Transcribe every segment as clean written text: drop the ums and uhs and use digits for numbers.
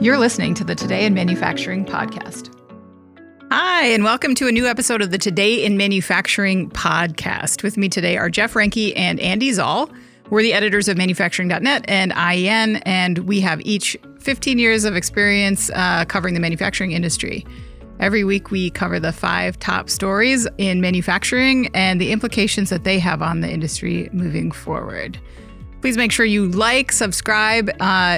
You're listening to the Today in Manufacturing podcast. Hi, and welcome to a new episode of the Today in Manufacturing podcast. With me today are Jeff Renke and Andy Zoll. We're the editors of Manufacturing.net and IEN, and we have each 15 years of experience covering the manufacturing industry. Every week, we cover the 5 top stories in manufacturing and the implications that they have on the industry moving forward. Please make sure you like, subscribe,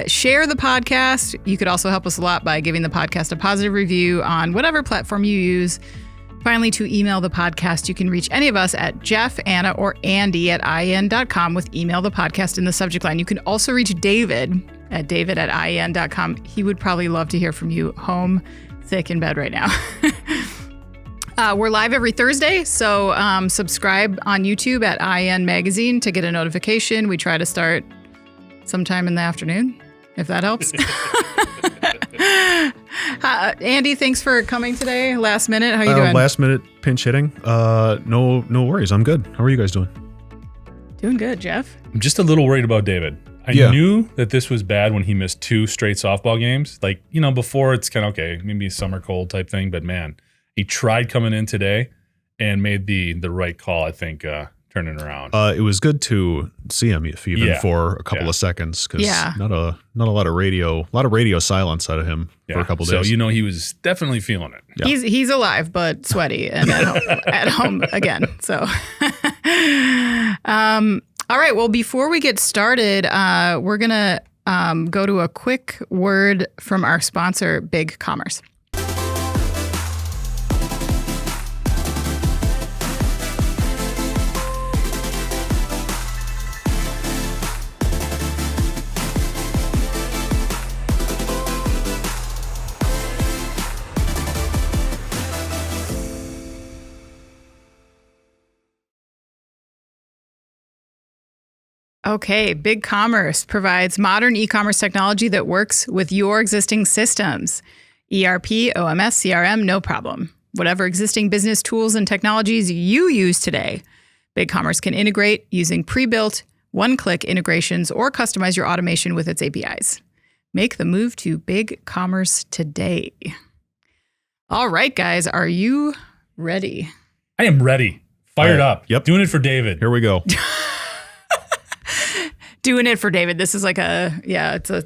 share the podcast. You could also help us a lot by giving the podcast a positive review on whatever platform you use. Finally, to email the podcast, you can reach any of us at Jeff, Anna, or Andy at IEN.com with email the podcast in the subject line. You can also reach David at IEN.com. He would probably love to hear from you home, sick in bed right now. We're live every Thursday, so subscribe on YouTube at IEN Magazine to get a notification. We try to start sometime in the afternoon, if that helps. Andy, thanks for coming today. Last minute, how you doing? Last minute pinch hitting. No worries. I'm good. How are you guys doing? Doing good, Jeff. I'm just a little worried about David. I knew that this was bad when he missed 2 straight softball games. Like, before it's kind of okay, maybe summer cold type thing, but man, he tried coming in today and made the right call, I think, turning around. It was good to see him, if even for a couple of seconds, because not a lot of radio silence out of him for a couple days. So he was definitely feeling it. Yeah. He's alive but sweaty and at home again. So, all right. Well, before we get started, we're gonna go to a quick word from our sponsor, Big Commerce. Okay, Big Commerce provides modern e-commerce technology that works with your existing systems. ERP, OMS, CRM, no problem. Whatever existing business tools and technologies you use today, Big Commerce can integrate using pre-built, one-click integrations or customize your automation with its APIs. Make the move to Big Commerce today. All right, guys, are you ready? I am ready. Fired up. Yep. Doing it for David. Here we go. Doing it for David. This is like it's a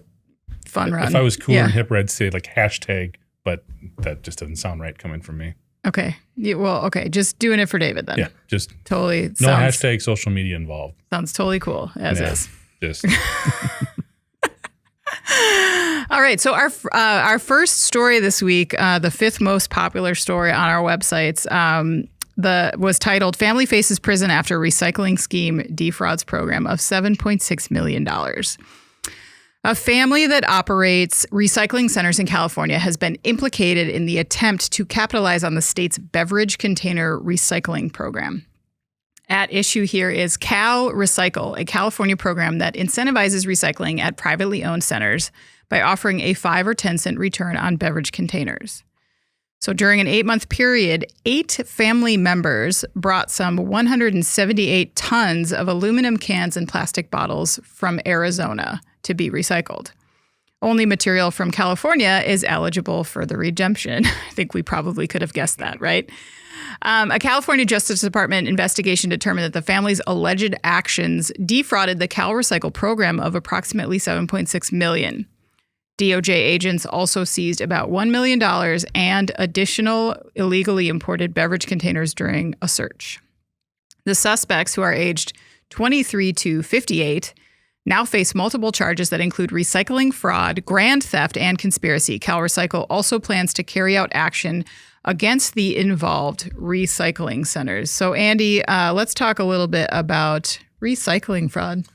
fun run. If I was cooler and hipper, I'd say like hashtag, but that just doesn't sound right coming from me. Okay. Okay. Just doing it for David then. Yeah. Just totally. No hashtag social media involved. Sounds totally cool as is. Just. All right. So our first story this week, the 5th most popular story on our websites, was titled "Family Faces Prison After Recycling Scheme Defrauds Program of $7.6 million." A family that operates recycling centers in California has been implicated in the attempt to capitalize on the state's beverage container recycling program. At issue here is Cal Recycle, a California program that incentivizes recycling at privately owned centers by offering a 5 or 10 cent return on beverage containers. So during an 8-month period, 8 family members brought some 178 tons of aluminum cans and plastic bottles from Arizona to be recycled. Only material from California is eligible for the redemption. I think we probably could have guessed that, right? A California Justice Department investigation determined that the family's alleged actions defrauded the Cal Recycle program of approximately $7.6 million. DOJ agents also seized about $1 million and additional illegally imported beverage containers during a search. The suspects, who are aged 23 to 58, now face multiple charges that include recycling fraud, grand theft, and conspiracy. Cal Recycle also plans to carry out action against the involved recycling centers. So, Andy, let's talk a little bit about recycling fraud.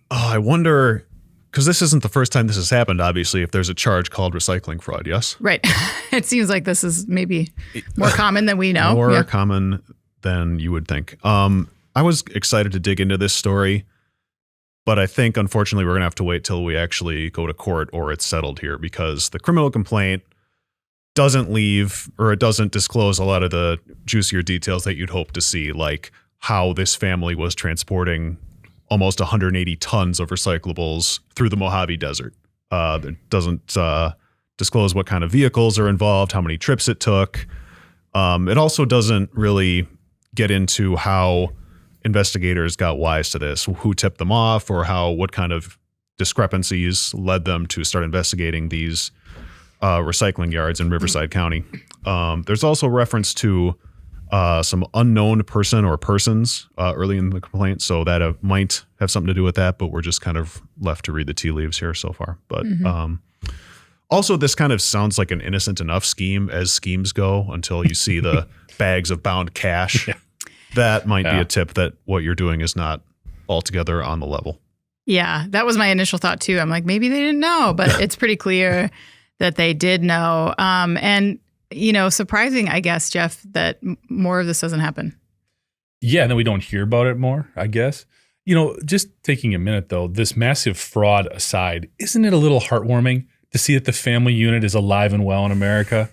I wonder, because this isn't the first time this has happened, obviously, if there's a charge called recycling fraud, yes? Right. It seems like this is maybe more common than we know. More common than you would think. I was excited to dig into this story, but I think, unfortunately, we're going to have to wait till we actually go to court or it's settled here, because the criminal complaint doesn't leave, or it doesn't disclose a lot of the juicier details that you'd hope to see, like how this family was transporting almost 180 tons of recyclables through the Mojave Desert. It doesn't disclose what kind of vehicles are involved, how many trips it took. It also doesn't really get into how investigators got wise to this, who tipped them off, or what kind of discrepancies led them to start investigating these recycling yards in Riverside County. There's also reference to some unknown person or persons early in the complaint, so that might have something to do with that, but we're just kind of left to read the tea leaves here so far. But also, this kind of sounds like an innocent enough scheme as schemes go until you see the bags of bound cash. Yeah. That might be a tip that what you're doing is not altogether on the level. Yeah, that was my initial thought too. I'm like, maybe they didn't know, but it's pretty clear that they did know. And, surprising, I guess, Jeff, that more of this doesn't happen. Yeah, and then we don't hear about it more, I guess. Just taking a minute, though, this massive fraud aside, isn't it a little heartwarming to see that the family unit is alive and well in America?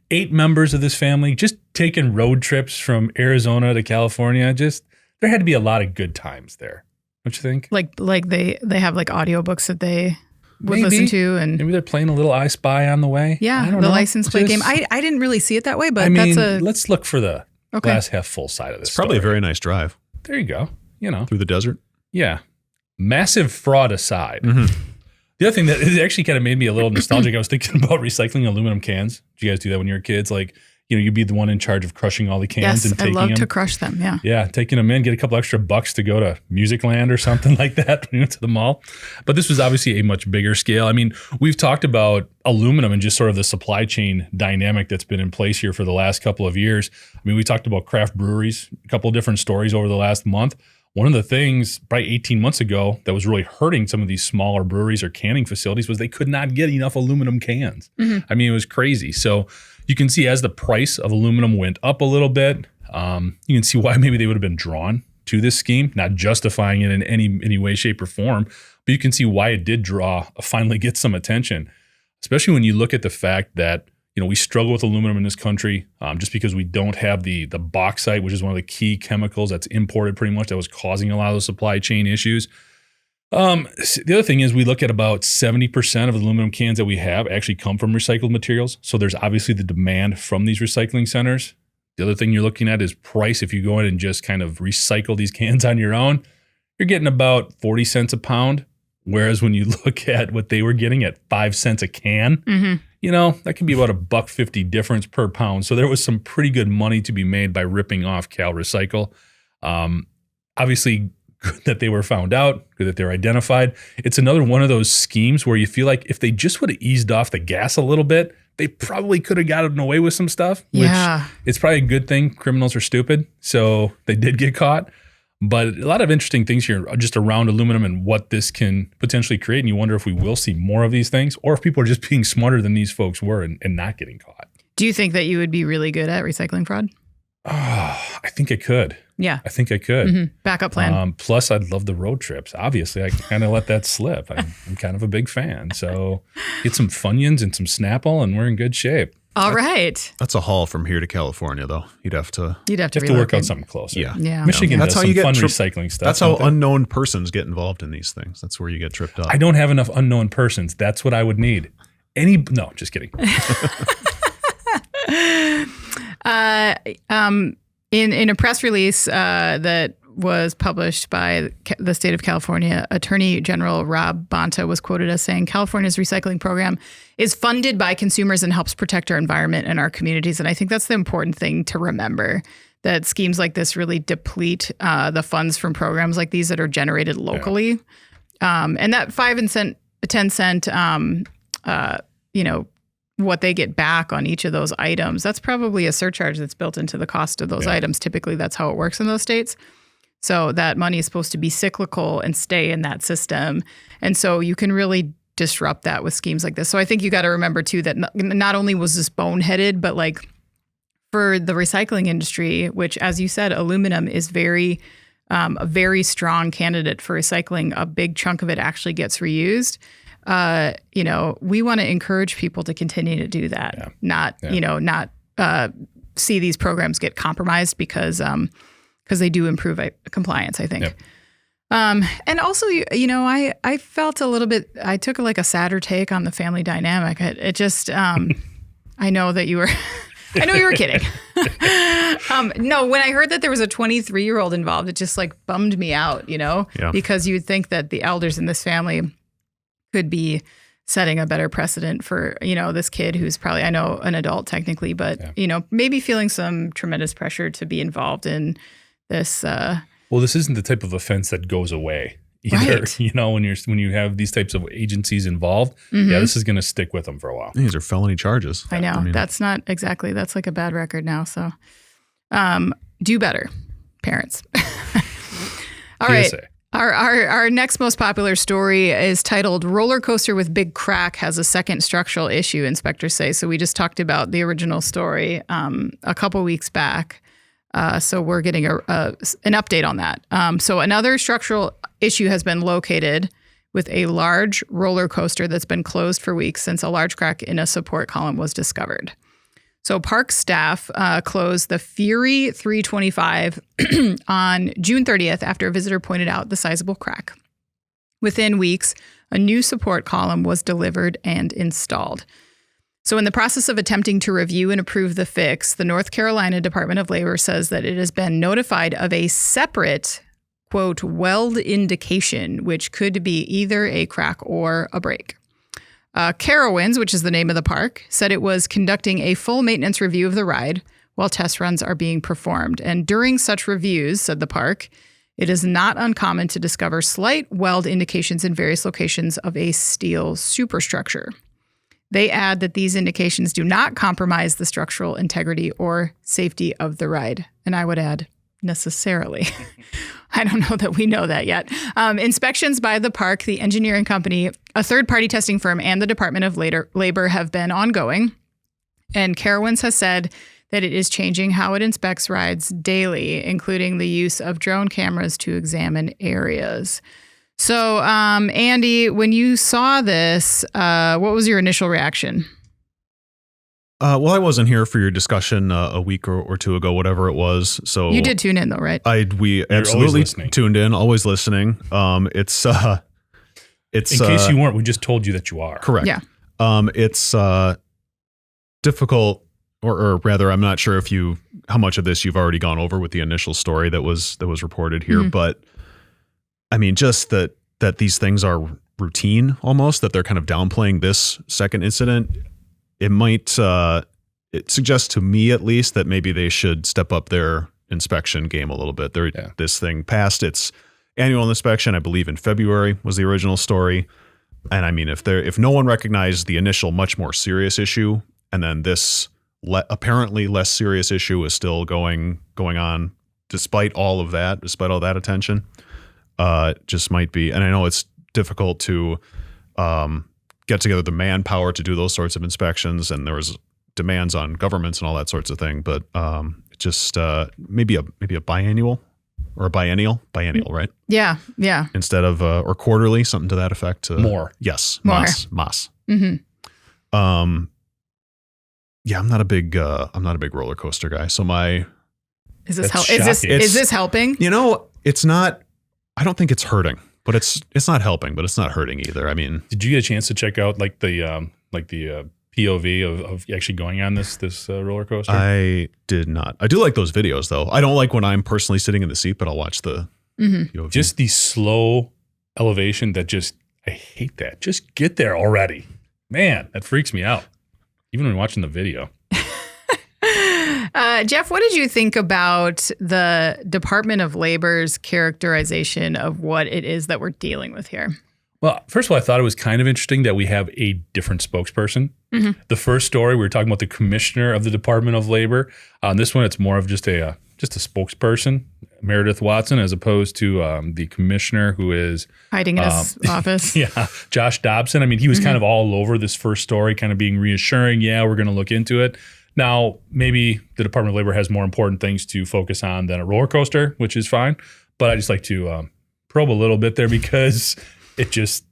8 members of this family just taking road trips from Arizona to California. There had to be a lot of good times there. Don't you think? Like they have like audiobooks that they would listen to, and maybe they're playing a little I Spy on the way. Yeah, the license plate game. I didn't really see it that way, but let's look for the glass half full side of this. It's probably a very nice drive. There you go. Through the desert. Yeah. Massive fraud aside. The other thing that it actually kind of made me a little nostalgic, I was thinking about recycling aluminum cans. Did you guys do that when you were kids? Like, you'd be the one in charge of crushing all the cans and taking them. Yes, I love to crush them, yeah. Yeah, taking them in, get a couple extra bucks to go to Music Land or something like that when you went to the mall. But this was obviously a much bigger scale. I mean, we've talked about aluminum and just sort of the supply chain dynamic that's been in place here for the last couple of years. I mean, we talked about craft breweries, a couple of different stories over the last month. One of the things probably 18 months ago that was really hurting some of these smaller breweries or canning facilities was they could not get enough aluminum cans. I mean, it was crazy. So you can see as the price of aluminum went up a little bit, you can see why maybe they would have been drawn to this scheme, not justifying it in any way, shape, or form, but you can see why it did finally get some attention, especially when you look at the fact that we struggle with aluminum in this country just because we don't have the bauxite, which is one of the key chemicals that's imported pretty much that was causing a lot of the supply chain issues. The other thing is we look at about 70% of the aluminum cans that we have actually come from recycled materials. So there's obviously the demand from these recycling centers. The other thing you're looking at is price. If you go in and just kind of recycle these cans on your own, you're getting about 40 cents a pound. Whereas when you look at what they were getting at 5 cents a can, that can be about $1.50 difference per pound. So there was some pretty good money to be made by ripping off Cal Recycle. Obviously, good that they were found out, good that they're identified. It's another one of those schemes where you feel like if they just would have eased off the gas a little bit, they probably could have gotten away with some stuff. Which it's probably a good thing. Criminals are stupid, so they did get caught. But a lot of interesting things here just around aluminum and what this can potentially create. And you wonder if we will see more of these things or if people are just being smarter than these folks were and not getting caught. Do you think that you would be really good at recycling fraud? I think I could. Yeah. I think I could. Backup plan. Plus, I'd love the road trips. Obviously, I kind of let that slip. I'm kind of a big fan. So get some Funyuns and some Snapple and we're in good shape. All right. That's a haul from here to California, though. You'd have to work out something closer. Yeah. Michigan does some fun recycling stuff. That's how unknown persons get involved in these things. That's where you get tripped up. I don't have enough unknown persons. That's what I would need. No, just kidding. In a press release that was published by the state of California, Attorney General Rob Bonta was quoted as saying, California's recycling program is funded by consumers and helps protect our environment and our communities. And I think that's the important thing to remember, that schemes like this really deplete the funds from programs like these that are generated locally. Yeah. And that 5 and 10 cent, what they get back on each of those items, that's probably a surcharge that's built into the cost of those items. Typically, that's how it works in those states. So that money is supposed to be cyclical and stay in that system. And so you can really disrupt that with schemes like this. So I think you got to remember, too, that not only was this boneheaded, but like for the recycling industry, which, as you said, aluminum is a very strong candidate for recycling. A big chunk of it actually gets reused. We want to encourage people to continue to do that, not see these programs get compromised because they do improve compliance, I think. And also, I felt a little bit, I took like a sadder take on the family dynamic. It just, I know that you were, I know you were kidding. No, when I heard that there was a 23-year-old involved, it just like bummed me out, because you'd think that the elders in this family could be setting a better precedent for, this kid who's probably, I know, an adult technically, but, maybe feeling some tremendous pressure to be involved in this. Well, this isn't the type of offense that goes away either. Right. When you have these types of agencies involved, this is going to stick with them for a while. These are felony charges. I know. That's not exactly, that's like a bad record now. So do better, parents. All right. Our next most popular story is titled Roller Coaster with Big Crack Has a Second Structural Issue, inspectors say. So we just talked about the original story a couple weeks back. So we're getting an update on that. So another structural issue has been located with a large roller coaster that's been closed for weeks since a large crack in a support column was discovered. So park staff closed the Fury 325 on June 30th after a visitor pointed out the sizable crack. Within weeks, a new support column was delivered and installed. So in the process of attempting to review and approve the fix, the North Carolina Department of Labor says that it has been notified of a separate, quote, weld indication, which could be either a crack or a break. Carowinds, which is the name of the park, said it was conducting a full maintenance review of the ride while test runs are being performed. And during such reviews, said the park, it is not uncommon to discover slight weld indications in various locations of a steel superstructure. They add that these indications do not compromise the structural integrity or safety of the ride. And I would add, necessarily. I don't know that we know that yet. Inspections by the park, the engineering company, a third-party testing firm, and the Department of Labor have been ongoing. And Carowinds has said that it is changing how it inspects rides daily, including the use of drone cameras to examine areas. So, Andy, when you saw this, what was your initial reaction? Well, I wasn't here for your discussion a week or two ago, whatever it was. So you did tune in, though, right? We absolutely tuned in, always listening. It's in case you weren't, we just told you that you are. Correct. Yeah. It's difficult, or rather, I'm not sure how much of this you've already gone over with the initial story that was reported here, but I mean, just that these things are routine almost, that they're kind of downplaying this second incident. It might, it suggests to me at least that maybe they should step up their inspection game a little bit. This thing passed its annual inspection, I believe in February was the original story. And I mean, if no one recognized the initial much more serious issue, and then this apparently less serious issue is still going on despite all that attention, just might be, and I know it's difficult to, get together the manpower to do those sorts of inspections, and there was demands on governments and all that sorts of thing. But just maybe a biennial or a biennial, right? Yeah. Instead of or quarterly, something to that effect. More, yes, more. Mas. Mm-hmm. Yeah, I'm not a big roller coaster guy. So is this helping? It's not. I don't think it's hurting. But it's not helping, but it's not hurting either. I mean, did you get a chance to check out the POV of actually going on this roller coaster? I did not. I do like those videos though. I don't like when I'm personally sitting in the seat, but I'll watch the POV. Just the slow elevation I hate that. Just get there already. Man, that freaks me out. Even when watching the video. Jeff, what did you think about the Department of Labor's characterization of what it is that we're dealing with here? Well, first of all, I thought it was kind of interesting that we have a different spokesperson. Mm-hmm. The first story, we were talking about the commissioner of the Department of Labor. On this one, it's more of just a spokesperson, Meredith Watson, as opposed to the commissioner who is hiding in his office. Yeah, Josh Dobson. I mean, he was kind of all over this first story, kind of being reassuring. Yeah, we're going to look into it. Now, maybe the Department of Labor has more important things to focus on than a roller coaster, which is fine. But I just like to probe a little bit there because it just,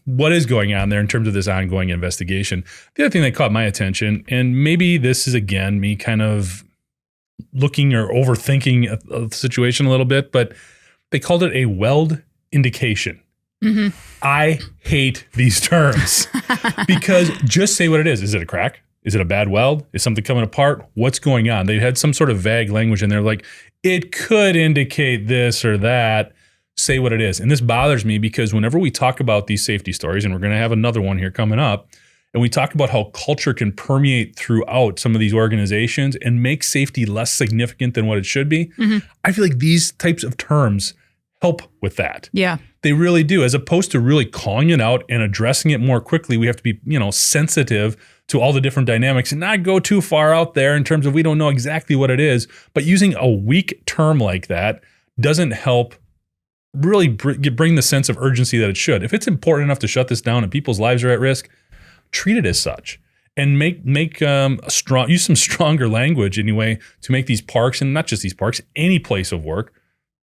what is going on there in terms of this ongoing investigation. The other thing that caught my attention, and maybe this is, again, me kind of looking or overthinking a situation a little bit, but they called it a weld indication. I hate these terms because just say what it is. Is it a crack? Is it a bad weld? Is something coming apart? What's going on? They had some sort of vague language in there like, it could indicate this or that. Say what it is. And this bothers me because whenever we talk about these safety stories, and we're going to have another one here coming up, and we talk about how culture can permeate throughout some of these organizations and make safety less significant than what it should be, I feel like these types of terms help with that. Yeah. They really do. As opposed to really calling it out and addressing it more quickly, we have to be, sensitive to all the different dynamics and not go too far out there in terms of we don't know exactly what it is. But using a weak term like that doesn't help really bring the sense of urgency that it should. If it's important enough to shut this down and people's lives are at risk, treat it as such, and use some stronger language anyway to make these parks, and not just these parks, any place of work,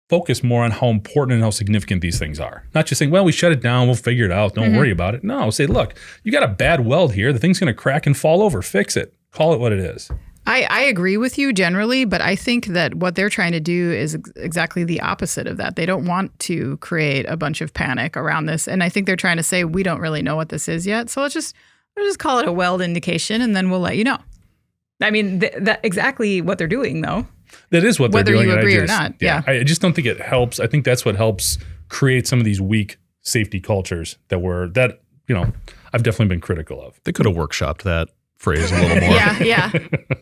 focus more on how important and how significant these things are. Not just saying, well, we shut it down, we'll figure it out, don't worry about it. No, say, look, you got a bad weld here, the thing's going to crack and fall over, fix it, call it what it is. I agree with you generally, but I think that what they're trying to do is exactly the opposite of that. They don't want to create a bunch of panic around this. And I think they're trying to say, we don't really know what this is yet. So let's just call it a weld indication and then we'll let you know. I mean, that's exactly what they're doing, though. That is what they're doing. Whether you agree or not. Yeah. I just don't think it helps. I think that's what helps create some of these weak safety cultures that I've definitely been critical of. They could have workshopped that phrase a little more. Yeah.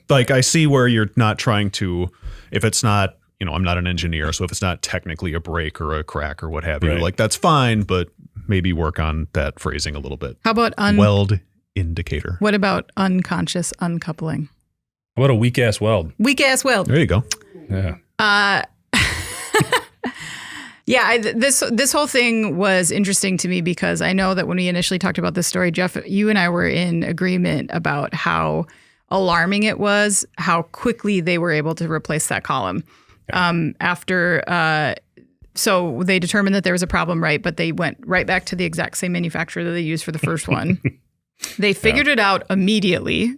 Like, I see where you're not trying to, if it's not, I'm not an engineer, so if it's not technically a break or a crack or what have you, like, that's fine, but maybe work on that phrasing a little bit. How about weld indicator? What about unconscious uncoupling? How about a weak ass weld? Weak ass weld. There you go. Yeah. This whole thing was interesting to me because I know that when we initially talked about this story, Jeff, you and I were in agreement about how alarming it was, how quickly they were able to replace that column. So they determined that there was a problem, right? But they went right back to the exact same manufacturer that they used for the first one. They figured it out immediately,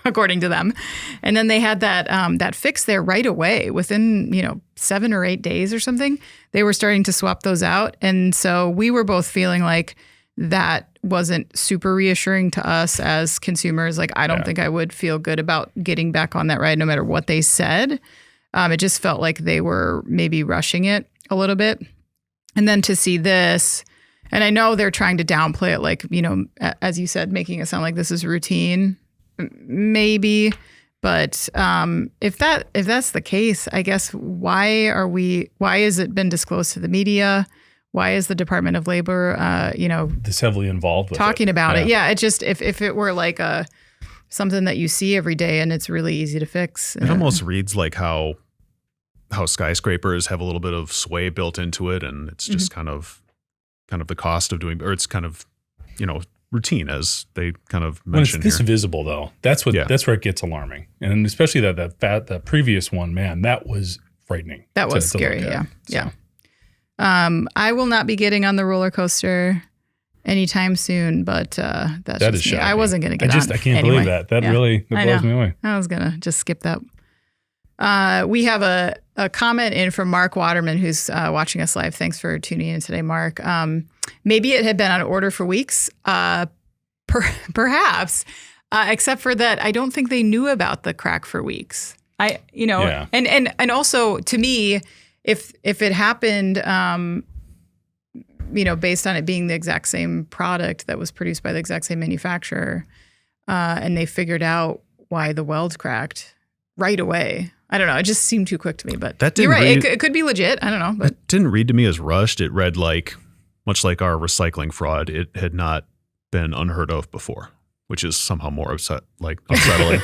according to them. And then they had that fix there right away. Within, 7 or 8 days or something, they were starting to swap those out. And so we were both feeling like that wasn't super reassuring to us as consumers. Like, I don't think I would feel good about getting back on that ride no matter what they said. It just felt like they were maybe rushing it a little bit. And then to see this, and I know they're trying to downplay it, like, as you said, making it sound like this is routine, maybe. But if that's the case, I guess why has it been disclosed to the media? Why is the Department of Labor, this heavily involved with talking about it? Yeah, it just if it were like something that you see every day and it's really easy to fix. It almost reads like how skyscrapers have a little bit of sway built into it, and it's just kind of the cost of doing, or it's kind of, routine, as they kind of mentioned. When it's this visible, though, that's where it gets alarming, and especially that previous one, man, that was frightening. That was scary. Yeah. I will not be getting on the roller coaster anytime soon, but that is shocking. I wasn't going to get on. I can't believe that. That really blows me away. I was going to just skip that. We have a comment in from Mark Waterman, who's watching us live. Thanks for tuning in today, Mark. Maybe it had been on order for weeks, perhaps, except for that I don't think they knew about the crack for weeks. And also to me, if it happened, based on it being the exact same product that was produced by the exact same manufacturer, and they figured out why the weld cracked right away. I don't know. It just seemed too quick to me, but you're right. It could be legit. I don't know. But it didn't read to me as rushed. It read much like our recycling fraud. It had not been unheard of before, which is somehow more unsettling.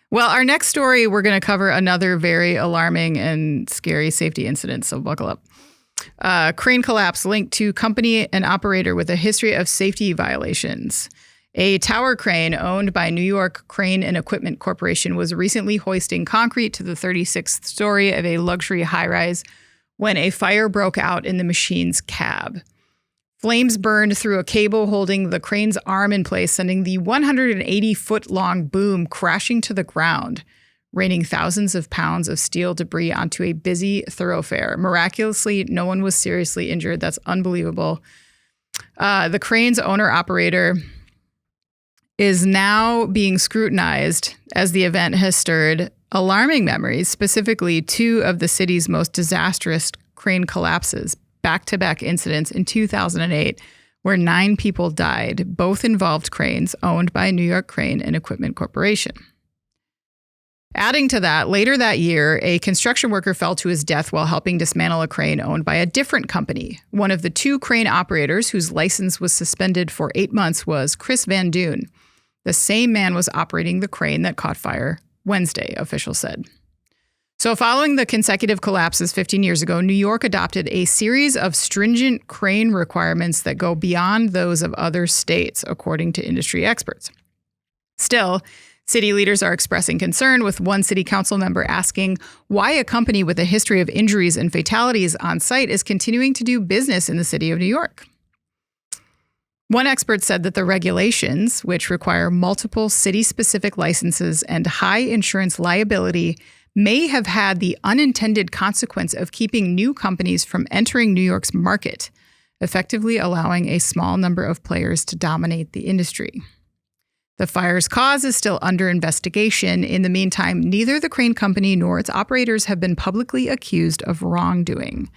Well, our next story, we're going to cover another very alarming and scary safety incident. So buckle up. Crane collapse linked to company and operator with a history of safety violations. A tower crane owned by New York Crane and Equipment Corporation was recently hoisting concrete to the 36th story of a luxury high-rise when a fire broke out in the machine's cab. Flames burned through a cable holding the crane's arm in place, sending the 180-foot-long boom crashing to the ground. raining thousands of pounds of steel debris onto a busy thoroughfare. Miraculously, no one was seriously injured. That's unbelievable. The crane's owner-operator is now being scrutinized as the event has stirred alarming memories, specifically 2 of the city's most disastrous crane collapses, back-to-back incidents in 2008, where 9 people died. Both involved cranes owned by New York Crane and Equipment Corporation. Adding to that, later that year, a construction worker fell to his death while helping dismantle a crane owned by a different company. One of the 2 crane operators whose license was suspended for 8 months was Chris Van Duyn. The same man was operating the crane that caught fire Wednesday, officials said. So following the consecutive collapses 15 years ago, New York adopted a series of stringent crane requirements that go beyond those of other states, according to industry experts. Still, city leaders are expressing concern, with one city council member asking why a company with a history of injuries and fatalities on site is continuing to do business in the city of New York. One expert said that the regulations, which require multiple city-specific licenses and high insurance liability, may have had the unintended consequence of keeping new companies from entering New York's market, effectively allowing a small number of players to dominate the industry. The fire's cause is still under investigation. In the meantime, neither the crane company nor its operators have been publicly accused of wrongdoing.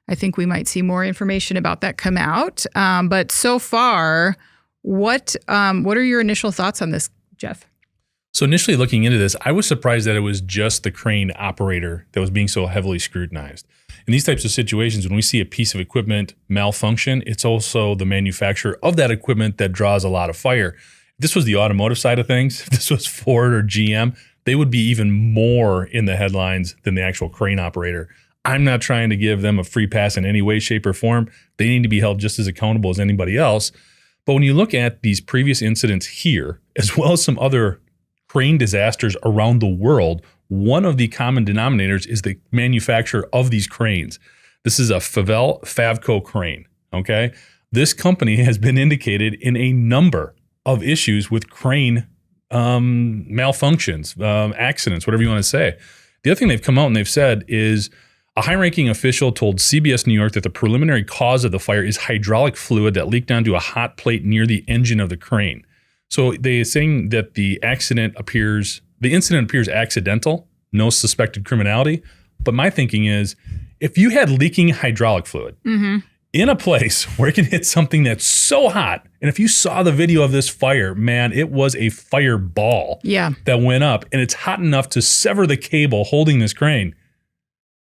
I think we might see more information about that come out. But so far, what are your initial thoughts on this, Jeff? So initially looking into this, I was surprised that it was just the crane operator that was being so heavily scrutinized. In these types of situations, when we see a piece of equipment malfunction, it's also the manufacturer of that equipment that draws a lot of fire. If this was the automotive side of things, if this was Ford or GM, they would be even more in the headlines than the actual crane operator. I'm not trying to give them a free pass in any way, shape, or form. They need to be held just as accountable as anybody else. But when you look at these previous incidents here, as well as some other crane disasters around the world, one of the common denominators is the manufacturer of these cranes. This is a Favco crane, okay? This company has been indicated in a number of issues with crane malfunctions, accidents, whatever you want to say. The other thing they've come out and they've said is a high-ranking official told CBS New York that the preliminary cause of the fire is hydraulic fluid that leaked onto a hot plate near the engine of the crane. So they are saying that the incident appears accidental, no suspected criminality. But my thinking is, if you had leaking hydraulic fluid in a place where it can hit something that's so hot, and if you saw the video of this fire, man, it was a fireball that went up, and it's hot enough to sever the cable holding this crane.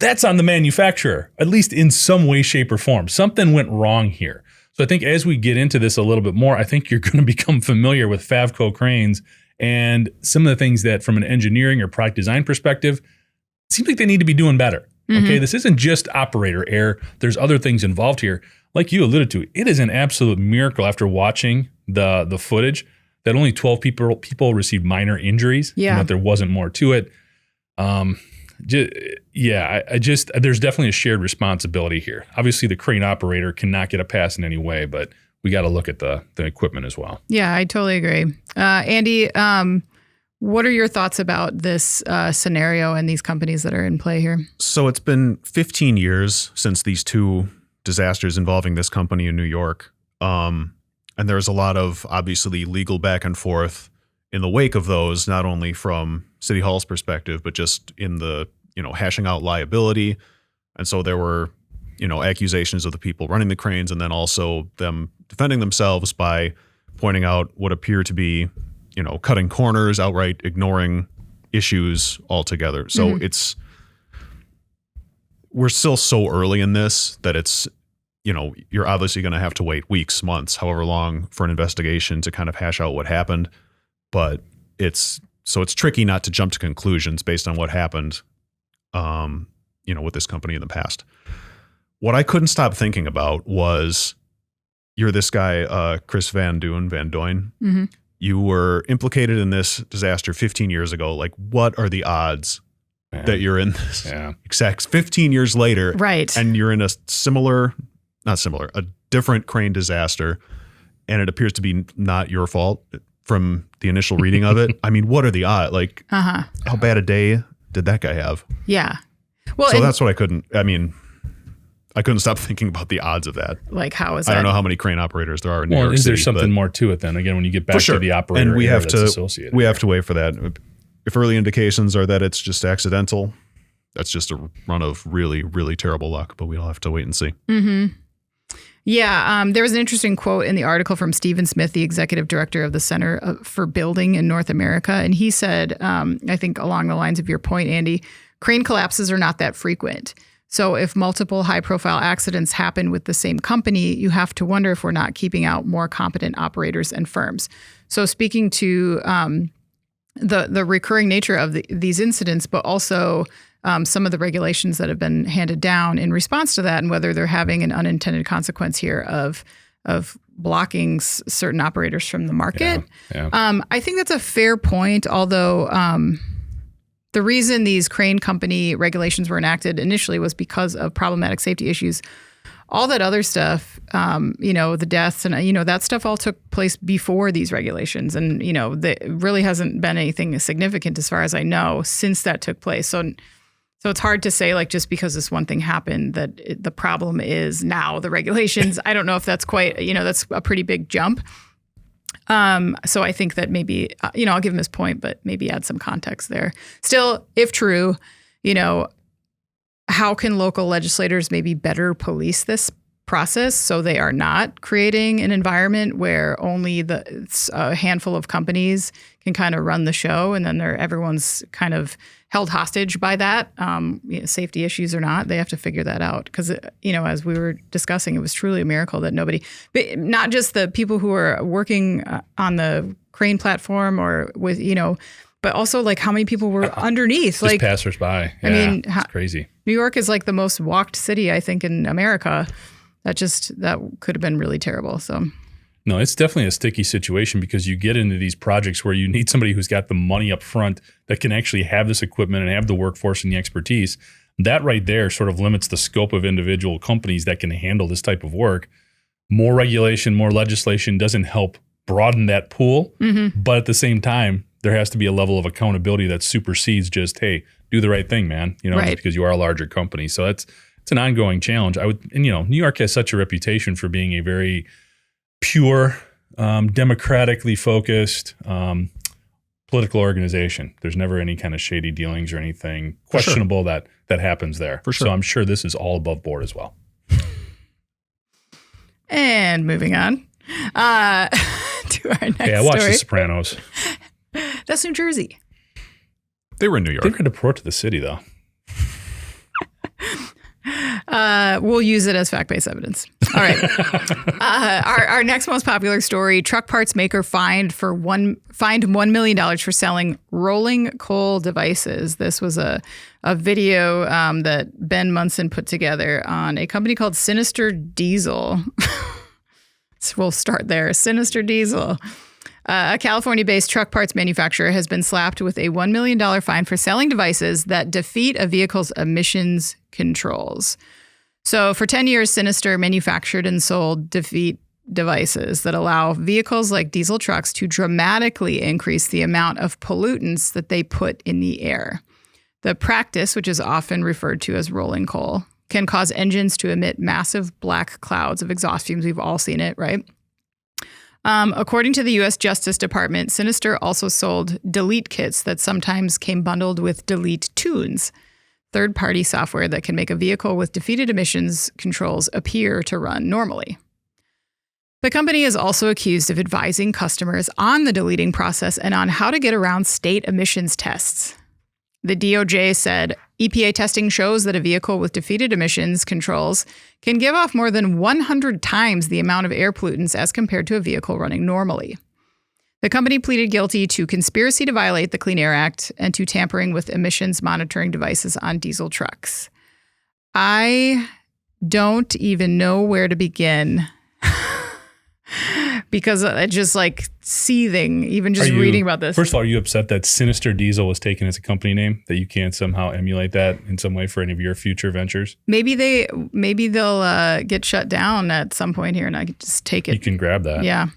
That's on the manufacturer, at least in some way, shape, or form. Something went wrong here. So I think as we get into this a little bit more, I think you're going to become familiar with Favco cranes and some of the things that from an engineering or product design perspective, it seems like they need to be doing better. Okay, this isn't just operator error. There's other things involved here. Like you alluded to, it is an absolute miracle after watching the footage that only 12 people received minor injuries and that there wasn't more to it. There's definitely a shared responsibility here. Obviously, the crane operator cannot get a pass in any way, but we got to look at the equipment as well. Yeah, I totally agree. Andy, what are your thoughts about this scenario and these companies that are in play here? So it's been 15 years since these 2 disasters involving this company in New York. And there's a lot of obviously legal back and forth in the wake of those, not only from City Hall's perspective, but just in the, hashing out liability. And so there were, accusations of the people running the cranes and then also them defending themselves by pointing out what appear to be, cutting corners, outright ignoring issues altogether. So we're still so early in this that it's, you're obviously going to have to wait weeks, months, however long for an investigation to kind of hash out what happened. But it's tricky not to jump to conclusions based on what happened, with this company in the past. What I couldn't stop thinking about was, you're this guy, Chris Van Duyn. You were implicated in this disaster 15 years ago. Like, what are the odds that you're in this exact 15 years later? Right. And you're in a a different crane disaster, and it appears to be not your fault from the initial reading of it. I mean, what are the odds? Like, how bad a day did that guy have? Yeah. Well, so that's what I couldn't stop thinking about the odds of that. Like, how is I that? don't know how many crane operators there are in New York is City. there something more to it then? Again, when you get back to the operator, and we have to wait for that. If early indications are that it's just accidental, that's just a run of really, really terrible luck. But we'll have to wait and see. Mm-hmm. Yeah, there was an interesting quote in the article from Stephen Smith, the executive director of the Center for Building in North America. And he said, I think along the lines of your point, Andy, crane collapses are not that frequent. So if multiple high-profile accidents happen with the same company, you have to wonder if we're not keeping out more competent operators and firms. So speaking to the recurring nature of these incidents, but also some of the regulations that have been handed down in response to that, and whether they're having an unintended consequence here of blocking certain operators from the market. Yeah. I think that's a fair point, although the reason these crane company regulations were enacted initially was because of problematic safety issues. All that other stuff, the deaths and, that stuff all took place before these regulations. And, there really hasn't been anything significant as far as I know since that took place. So it's hard to say, like, just because this one thing happened that the problem is now the regulations. I don't know if that's quite, that's a pretty big jump. So I think that maybe, I'll give him his point, but maybe add some context there. Still, if true, how can local legislators maybe better police this process so they are not creating an environment where only a handful of companies can kind of run the show, and then everyone's kind of held hostage by that, safety issues or not. They have to figure that out because, as we were discussing, it was truly a miracle that nobody, but not just the people who are working on the crane platform or with, but also like how many people were underneath, just like passersby. Yeah, I mean, it's crazy. New York is like the most walked city, I think, in America. That could have been really terrible. So. No, it's definitely a sticky situation because you get into these projects where you need somebody who's got the money up front that can actually have this equipment and have the workforce and the expertise. That right there sort of limits the scope of individual companies that can handle this type of work. More regulation, more legislation doesn't help broaden that pool. Mm-hmm. But at the same time, there has to be a level of accountability that supersedes just, hey, do the right thing, man, right. Just because you are a larger company. So it's an ongoing challenge. New York has such a reputation for being a very pure, democratically focused political organization. There's never any kind of shady dealings or anything questionable that happens there. For sure. So I'm sure this is all above board as well. And moving on to our next story. Yeah, I watched The Sopranos. That's New Jersey. They were in New York. They could deport to the city, though. We'll use it as fact-based evidence. All right. Our next most popular story: truck parts maker fined $1 million for selling rolling coal devices. This was a video that Ben Munson put together on a company called Sinister Diesel. So we'll start there. Sinister Diesel. A California-based truck parts manufacturer has been slapped with a $1 million fine for selling devices that defeat a vehicle's emissions controls. So for 10 years, Sinister manufactured and sold defeat devices that allow vehicles like diesel trucks to dramatically increase the amount of pollutants that they put in the air. The practice, which is often referred to as rolling coal, can cause engines to emit massive black clouds of exhaust fumes. We've all seen it, right? According to the U.S. Justice Department, Sinister also sold delete kits that sometimes came bundled with delete tunes, third-party software that can make a vehicle with defeated emissions controls appear to run normally. The company is also accused of advising customers on the deleting process and on how to get around state emissions tests. The DOJ said EPA testing shows that a vehicle with defeated emissions controls can give off more than 100 times the amount of air pollutants as compared to a vehicle running normally. The company pleaded guilty to conspiracy to violate the Clean Air Act and to tampering with emissions monitoring devices on diesel trucks. I don't even know where to begin because it's just like seething, even just reading about this. First of all, are you upset that Sinister Diesel was taken as a company name, that you can't somehow emulate that in some way for any of your future ventures? Maybe they'll get shut down at some point here and I can just take it. You can grab that. Yeah.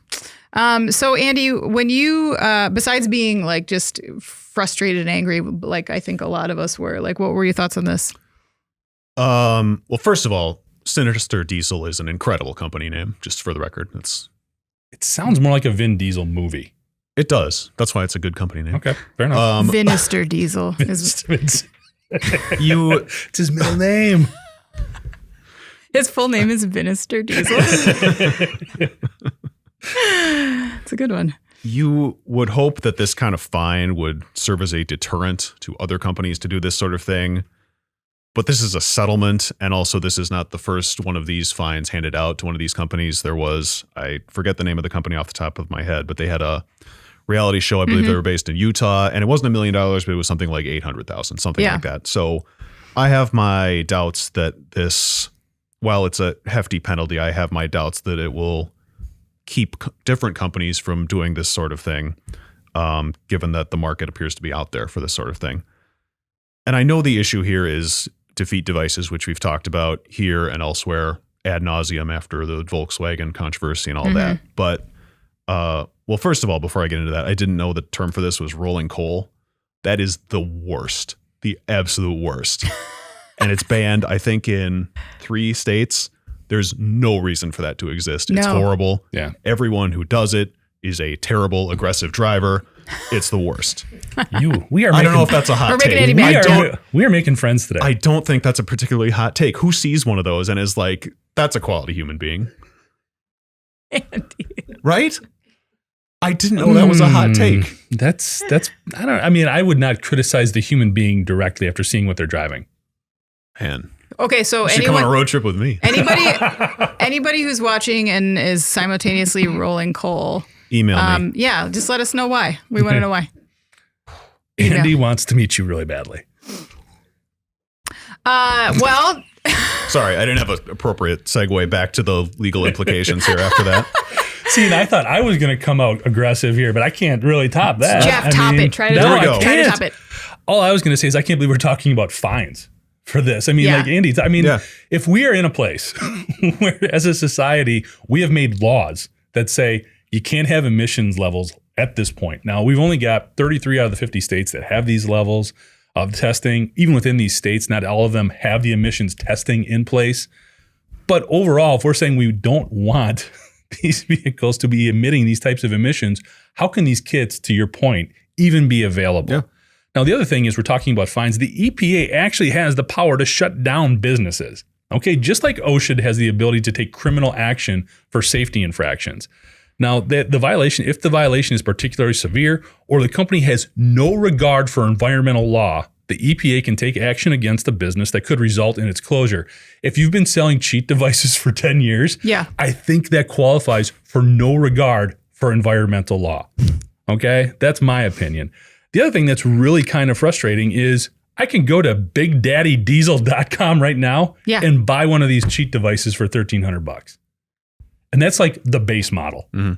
So Andy, when you, besides being like just frustrated and angry, like I think a lot of us were, like, what were your thoughts on this? Well, first of all, Sinister Diesel is an incredible company name, just for the record. It sounds more like a Vin Diesel movie. It does. That's why it's a good company name. Okay, fair enough. Vinister Diesel. It's his middle name. His full name is Vinister Diesel. It's a good one. You would hope that this kind of fine would serve as a deterrent to other companies to do this sort of thing. But this is a settlement, and also this is not the first one of these fines handed out to one of these companies. There was, I forget the name of the company off the top of my head, but they had a reality show. I believe they were based in Utah, and it wasn't $1 million, but it was something like 800,000, something like that. So I have my doubts that this, while it's a hefty penalty, I have my doubts that it will keep different companies from doing this sort of thing, given that the market appears to be out there for this sort of thing. And I know the issue here is defeat devices, which we've talked about here and elsewhere ad nauseum after the Volkswagen controversy and all that. But, well, first of all, before I get into that, I didn't know the term for this was rolling coal. That is the worst, the absolute worst. And it's banned, I think, in 3 states. There's no reason for that to exist. It's horrible. Yeah. Everyone who does it is a terrible, aggressive driver. It's the worst. I don't know if that's a hot take. We are making friends today. I don't think that's a particularly hot take. Who sees one of those and is like, that's a quality human being? Andy. Right? I didn't know that was a hot take. I would not criticize the human being directly after seeing what they're driving. Man. Okay, so you should come on a road trip with me. Anybody who's watching and is simultaneously rolling coal, email me. Yeah, just let us know why. We want to know why. Andy wants to meet you really badly. Well, sorry, I didn't have an appropriate segue back to the legal implications here after that. See, and I thought I was going to come out aggressive here, but I can't really top that. Jeff, top it. Try to top it. All I was going to say is I can't believe we're talking about fines for this. I mean, like Andy, if we are in a place where as a society, we have made laws that say you can't have emissions levels at this point. Now, we've only got 33 out of the 50 states that have these levels of testing. Even within these states, not all of them have the emissions testing in place. But overall, if we're saying we don't want these vehicles to be emitting these types of emissions, how can these kits, to your point, even be available? Yeah. Now, the other thing is we're talking about fines. The EPA actually has the power to shut down businesses. Okay, just like OSHA has the ability to take criminal action for safety infractions. Now, the violation, if the violation is particularly severe or the company has no regard for environmental law, the EPA can take action against a business that could result in its closure. If you've been selling cheat devices for 10 years, I think that qualifies for no regard for environmental law. Okay, that's my opinion. The other thing that's really kind of frustrating is I can go to BigDaddyDiesel.com right now and buy one of these cheat devices for $1,300. And that's like the base model. Mm-hmm.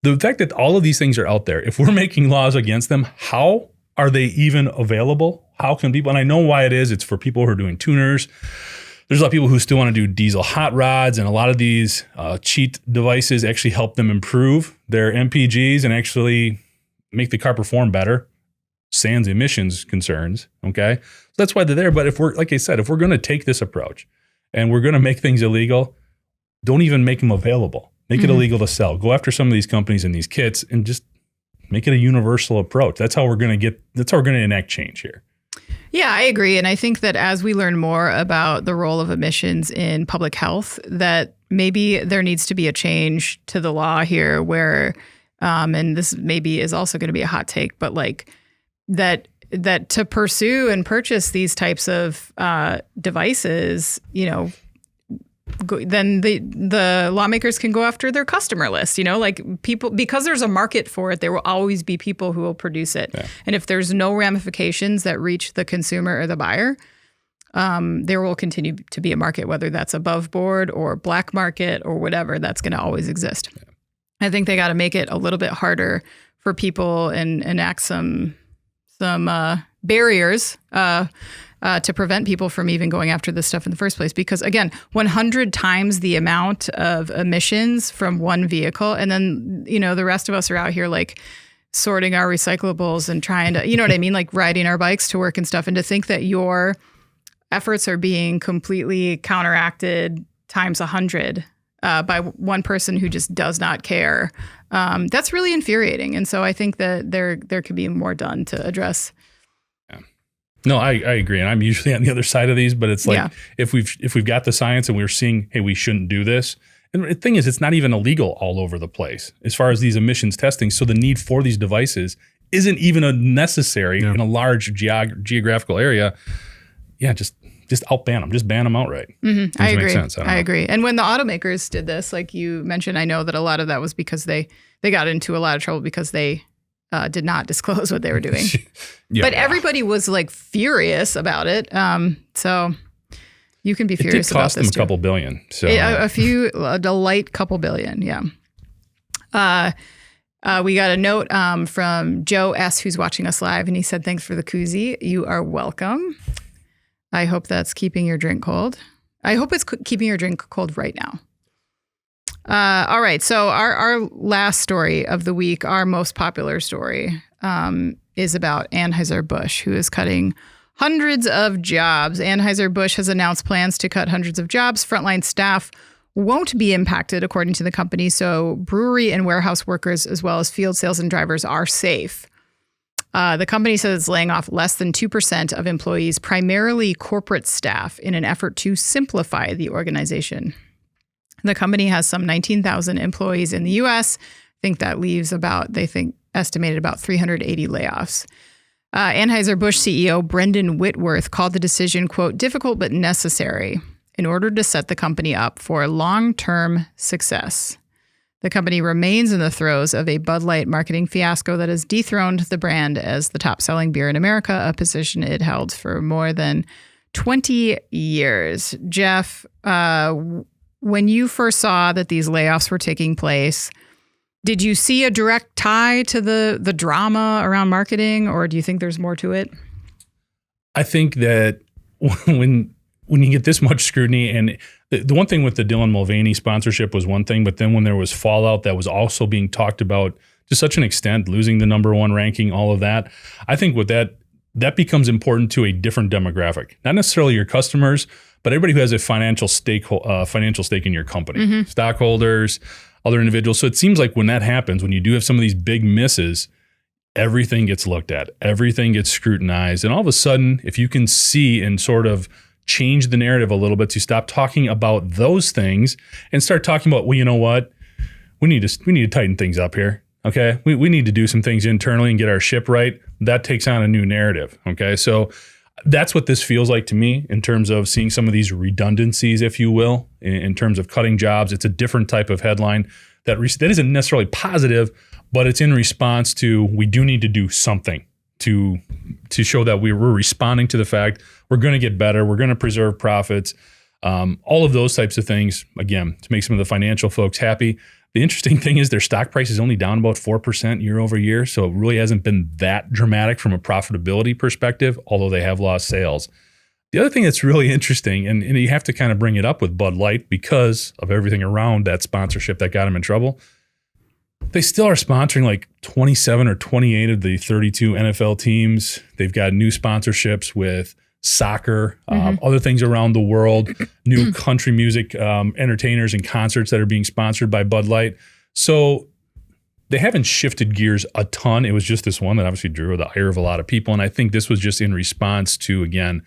The fact that all of these things are out there, if we're making laws against them, how are they even available? How can people, and I know why it is, it's for people who are doing tuners. There's a lot of people who still want to do diesel hot rods, and a lot of these cheat devices actually help them improve their MPGs and actually make the car perform better. Sans emissions concerns, okay? So that's why they're there. But if we're, like I said, if we're going to take this approach and we're going to make things illegal, don't even make them available. Make it illegal to sell. Go after some of these companies and these kits and just make it a universal approach. That's how we're going to enact change here. Yeah, I agree. And I think that as we learn more about the role of emissions in public health, that maybe there needs to be a change to the law here where, and this maybe is also going to be a hot take, but like, that to pursue and purchase these types of devices, then the lawmakers can go after their customer list, like people, because there's a market for it, there will always be people who will produce it. Yeah. And if there's no ramifications that reach the consumer or the buyer, there will continue to be a market, whether that's above board or black market or whatever, that's going to always exist. Yeah. I think they got to make it a little bit harder for people and enact some barriers to prevent people from even going after this stuff in the first place. Because again, 100 times the amount of emissions from one vehicle. And then, the rest of us are out here like sorting our recyclables and trying to, you know what I mean? Like riding our bikes to work and stuff. And to think that your efforts are being completely counteracted times 100 by one person who just does not care. That's really infuriating. And so I think that there could be more done to address. Yeah. No, I agree. And I'm usually on the other side of these, but it's like if we've got the science and we're seeing, hey, we shouldn't do this. And the thing is, it's not even illegal all over the place as far as these emissions testing. So the need for these devices isn't even necessary in a large geographical area. Yeah, just outban them. Just ban them outright. Mm-hmm. I agree. Make sense. I agree. And when the automakers did this, like you mentioned, I know that a lot of that was because they got into a lot of trouble because they did not disclose what they were doing. But everybody was like furious about it. So you can be furious about this too. It did cost them a couple billion. So a light couple billion. Yeah. We got a note from Joe S., who's watching us live, and he said, "Thanks for the koozie. You are welcome. I hope that's keeping your drink cold. I hope it's keeping your drink cold right now." All right. So our last story of the week, our most popular story, is about Anheuser-Busch, who is cutting hundreds of jobs. Anheuser-Busch has announced plans to cut hundreds of jobs. Frontline staff won't be impacted, according to the company. So brewery and warehouse workers, as well as field sales and drivers, are safe. The company says it's laying off less than 2% of employees, primarily corporate staff, in an effort to simplify the organization. The company has some 19,000 employees in the U.S. I think that leaves estimated about 380 layoffs. Anheuser-Busch CEO Brendan Whitworth called the decision, quote, difficult but necessary in order to set the company up for long-term success. The company remains in the throes of a Bud Light marketing fiasco that has dethroned the brand as the top-selling beer in America, a position it held for more than 20 years. Jeff, when you first saw that these layoffs were taking place, did you see a direct tie to the drama around marketing, or do you think there's more to it? I think that when you get this much scrutiny, and the one thing with the Dylan Mulvaney sponsorship was one thing, but then when there was fallout that was also being talked about to such an extent, losing the number one ranking, all of that, I think with that becomes important to a different demographic. Not necessarily your customers, but everybody who has a financial stake in your company, stockholders, other individuals. So it seems like when that happens, when you do have some of these big misses, everything gets looked at, everything gets scrutinized. And all of a sudden, if you can see and sort of change the narrative a little bit to stop talking about those things and start talking about, well, you know what? We need to tighten things up here. Okay. We need to do some things internally and get our ship right. That takes on a new narrative. Okay. So that's what this feels like to me in terms of seeing some of these redundancies, if you will, in terms of cutting jobs. It's a different type of headline that isn't necessarily positive, but it's in response to, we do need to do something to show that we're responding to the fact we're going to get better. We're going to preserve profits. All of those types of things, again, to make some of the financial folks happy. The interesting thing is their stock price is only down about 4% year over year. So it really hasn't been that dramatic from a profitability perspective, although they have lost sales. The other thing that's really interesting, and you have to kind of bring it up with Bud Light because of everything around that sponsorship that got them in trouble. They still are sponsoring like 27 or 28 of the 32 NFL teams. They've got new sponsorships with soccer, other things around the world, new country music entertainers and concerts that are being sponsored by Bud Light. So they haven't shifted gears a ton. It was just this one that obviously drew the ire of a lot of people. And I think this was just in response to, again,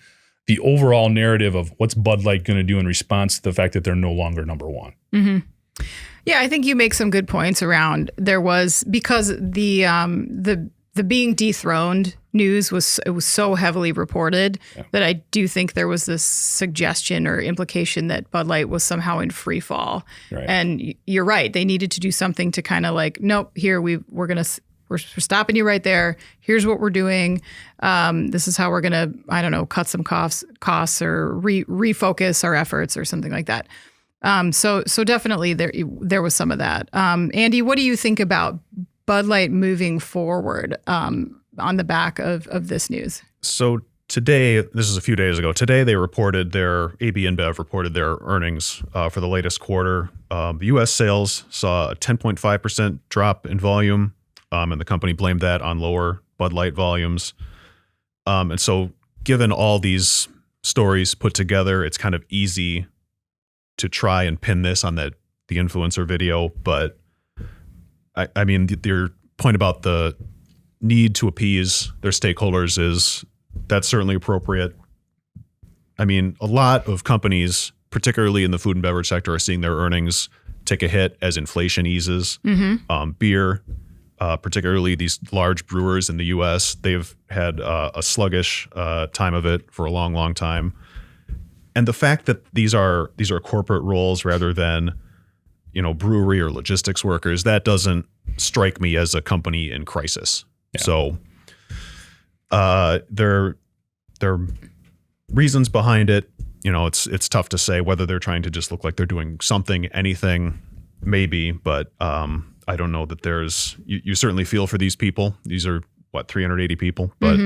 the overall narrative of what's Bud Light going to do in response to the fact that they're no longer number one. Mm-hmm. Yeah, I think you make some good points around because the being dethroned news was so heavily reported that I do think there was this suggestion or implication that Bud Light was somehow in free fall. Right. And you're right. They needed to do something to kind of like, nope, here we're stopping you right there. Here's what we're doing. This is how we're going to, I don't know, cut some costs or refocus our efforts or something like that. So definitely there was some of that. Andy, what do you think about Bud Light moving forward on the back of this news? So today, this is a few days ago, today they reported AB InBev reported their earnings for the latest quarter. The U.S. sales saw a 10.5% drop in volume, and the company blamed that on lower Bud Light volumes. And so given all these stories put together, it's kind of easy to try and pin this on the influencer video. But I mean, your point about the need to appease their stakeholders that's certainly appropriate. I mean, a lot of companies, particularly in the food and beverage sector, are seeing their earnings take a hit as inflation eases. Beer, particularly these large brewers in the U.S., they've had a sluggish time of it for a long, long time. And the fact that these are corporate roles rather than, brewery or logistics workers, that doesn't strike me as a company in crisis. Yeah. So there are reasons behind it. It's tough to say whether they're trying to just look like they're doing something, anything, maybe, but I don't know that there's, you certainly feel for these people. These are 380 people, but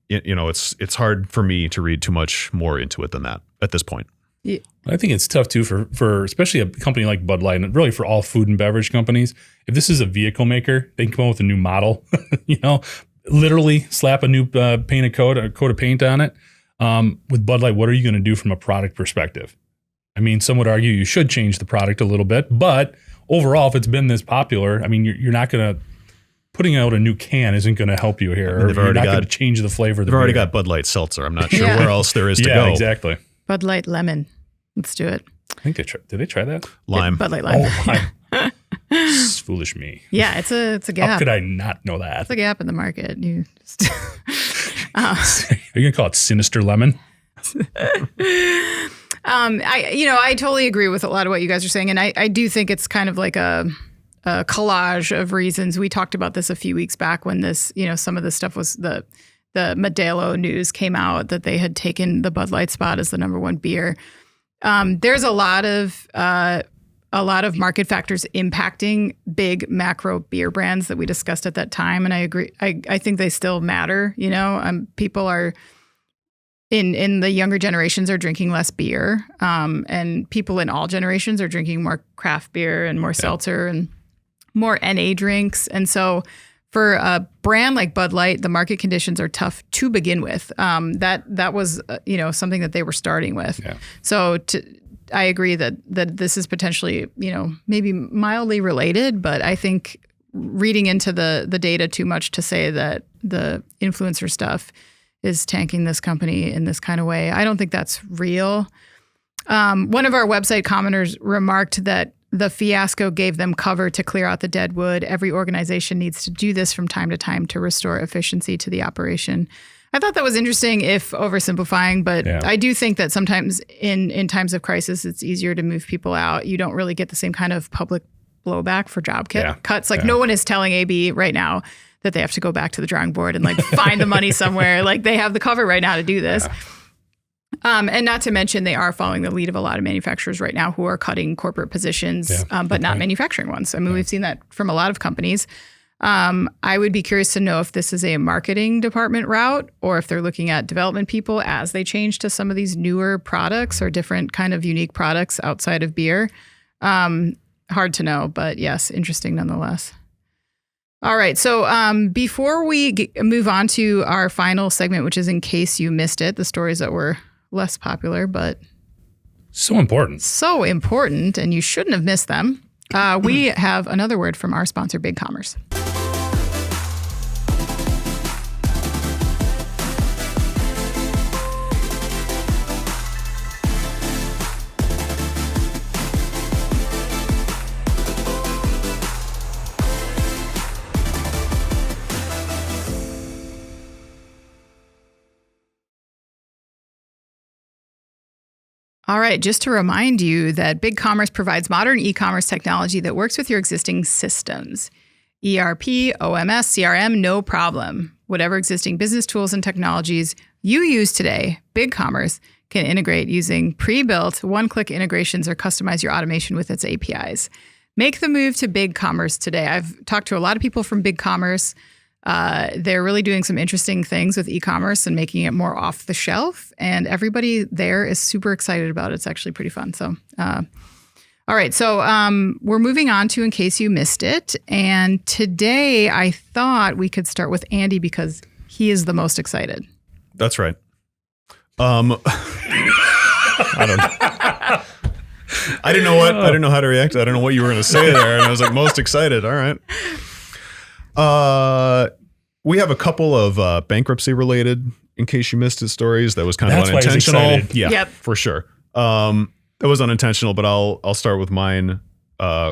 it's hard for me to read too much more into it than that at this point. Yeah. I think it's tough too for especially a company like Bud Light, and really for all food and beverage companies. If this is a vehicle maker, they can come up with a new model, literally slap a new coat of paint on it. With Bud Light, what are you going to do from a product perspective? I mean, some would argue you should change the product a little bit, but overall, if it's been this popular, I mean, you're not going to, putting out a new can isn't going to help you here. You're not going to change the flavor. They've already got Bud Light Seltzer. I'm not sure where else there is to go. Yeah, exactly. Bud Light Lemon. Let's do it. I think did they try that? Lime. Bud Light Lime. Oh, lime. It's foolish me. Yeah, it's a gap. How could I not know that? It's a gap in the market. You just Are you going to call it Sinister Lemon? I totally agree with a lot of what you guys are saying. And I do think it's kind of like a collage of reasons. We talked about this a few weeks back when this, some of this stuff was the Modelo news came out that they had taken the Bud Light spot as the number one beer. There's a lot of market factors impacting big macro beer brands that we discussed at that time. And I agree. I think they still matter. People are in the younger generations are drinking less beer. And people in all generations are drinking more craft beer and more seltzer and more NA drinks. And so for a brand like Bud Light, the market conditions are tough to begin with. That was, something that they were starting with. Yeah. So I agree that this is potentially, maybe mildly related, but I think reading into the data too much to say that the influencer stuff is tanking this company in this kind of way, I don't think that's real. One of our website commenters remarked that the fiasco gave them cover to clear out the dead wood. Every organization needs to do this from time to time to restore efficiency to the operation. I thought that was interesting, if oversimplifying, but I do think that sometimes in times of crisis, it's easier to move people out. You don't really get the same kind of public blowback for job cuts. Like no one is telling AB right now that they have to go back to the drawing board and find the money somewhere. Like they have the cover right now to do this. Yeah. And not to mention, they are following the lead of a lot of manufacturers right now who are cutting corporate positions, but not manufacturing ones. I mean, we've seen that from a lot of companies. I would be curious to know if this is a marketing department route or if they're looking at development people as they change to some of these newer products or different kind of unique products outside of beer. Hard to know, but yes, interesting nonetheless. All right. So before we move on to our final segment, which is In Case You Missed It, the stories that were less popular, but so important. So important, and you shouldn't have missed them. We have another word from our sponsor, BigCommerce. All right, just to remind you that BigCommerce provides modern e-commerce technology that works with your existing systems. ERP, OMS, CRM, no problem. Whatever existing business tools and technologies you use today, BigCommerce can integrate using pre-built one-click integrations or customize your automation with its APIs. Make the move to BigCommerce today. I've talked to a lot of people from BigCommerce. They're really doing some interesting things with e-commerce and making it more off the shelf. And everybody there is super excited about it. It's actually pretty fun. So, all right. So we're moving on to In Case You Missed It. And today I thought we could start with Andy because he is the most excited. That's right. I don't know. I didn't know how to react. I don't know what you were going to say there. And I was like, most excited. All right. We have a couple of bankruptcy related, In Case You Missed It stories. That was kind of unintentional. Yeah, yep. For sure. That was unintentional, but I'll start with mine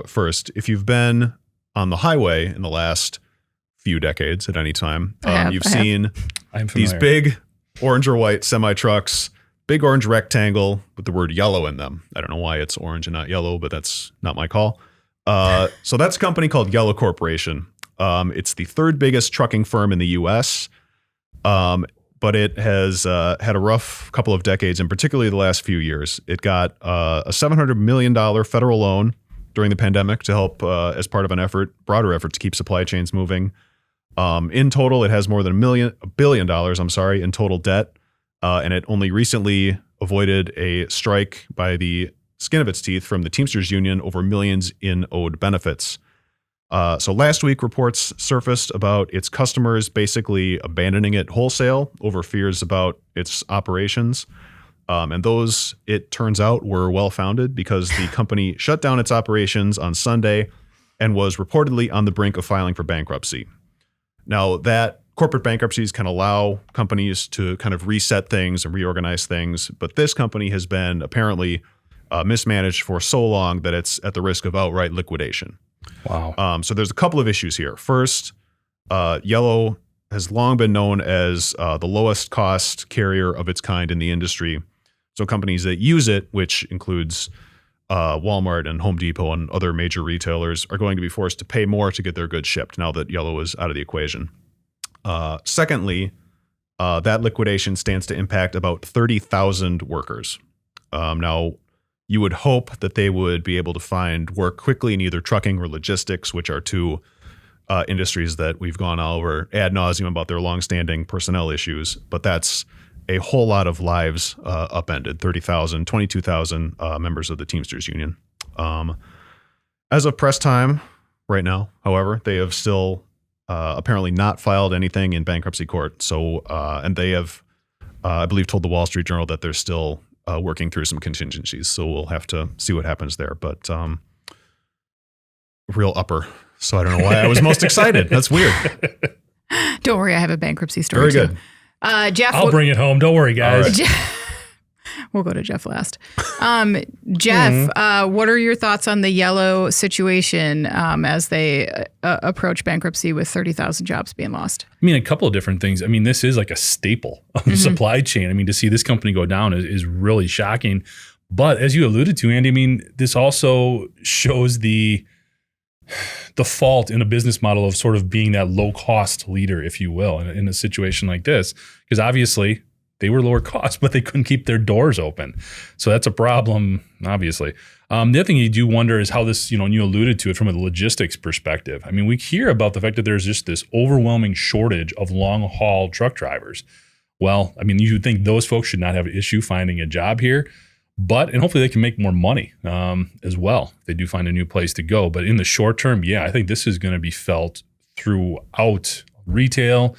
first. If you've been on the highway in the last few decades at any time, you've seen these big orange or white semi trucks, big orange rectangle with the word yellow in them. I don't know why it's orange and not yellow, but that's not my call. So that's a company called Yellow Corporation. It's the third biggest trucking firm in the U.S., but it has had a rough couple of decades, and particularly the last few years. It got a $700 million federal loan during the pandemic to help as part of an broader effort to keep supply chains moving. In total, it has more than $1 billion in total debt, and it only recently avoided a strike by the skin of its teeth from the Teamsters Union over millions in owed benefits. So last week, reports surfaced about its customers basically abandoning it wholesale over fears about its operations. And those, it turns out, were well-founded because the company shut down its operations on Sunday and was reportedly on the brink of filing for bankruptcy. Now, that corporate bankruptcies can allow companies to kind of reset things and reorganize things, but this company has been apparently mismanaged for so long that it's at the risk of outright liquidation. Wow. So there's a couple of issues here. First, Yellow has long been known as the lowest cost carrier of its kind in the industry. So companies that use it, which includes Walmart and Home Depot and other major retailers, are going to be forced to pay more to get their goods shipped now that Yellow is out of the equation. Secondly, that liquidation stands to impact about 30,000 workers. Now, you would hope that they would be able to find work quickly in either trucking or logistics, which are two industries that we've gone over ad nauseum about their longstanding personnel issues. But that's a whole lot of lives upended, 30,000, 22,000 members of the Teamsters Union. As of press time right now, however, they have still apparently not filed anything in bankruptcy court. So, and they have, I believe, told the Wall Street Journal that they're still working through some contingencies. So we'll have to see what happens there. But real upper. So I don't know why I was most excited. That's weird. Don't worry, I have a bankruptcy story Very too. good. Jeff, I'll bring it home. Don't worry, guys. Right. We'll go to Jeff last. Jeff, what are your thoughts on the Yellow situation as they approach bankruptcy with 30,000 jobs being lost? I mean, a couple of different things. I mean, this is like a staple of the supply chain. I mean, to see this company go down is really shocking. But as you alluded to, Andy, I mean, this also shows the fault in a business model of sort of being that low cost leader, if you will, in a situation like this. Because obviously they were lower cost, but they couldn't keep their doors open. So that's a problem, obviously. The other thing you do wonder is how this, and you alluded to it from a logistics perspective. I mean, we hear about the fact that there's just this overwhelming shortage of long haul truck drivers. Well, I mean, you would think those folks should not have an issue finding a job here, and hopefully they can make more money as well if they do find a new place to go. But in the short term, yeah, I think this is going to be felt throughout retail,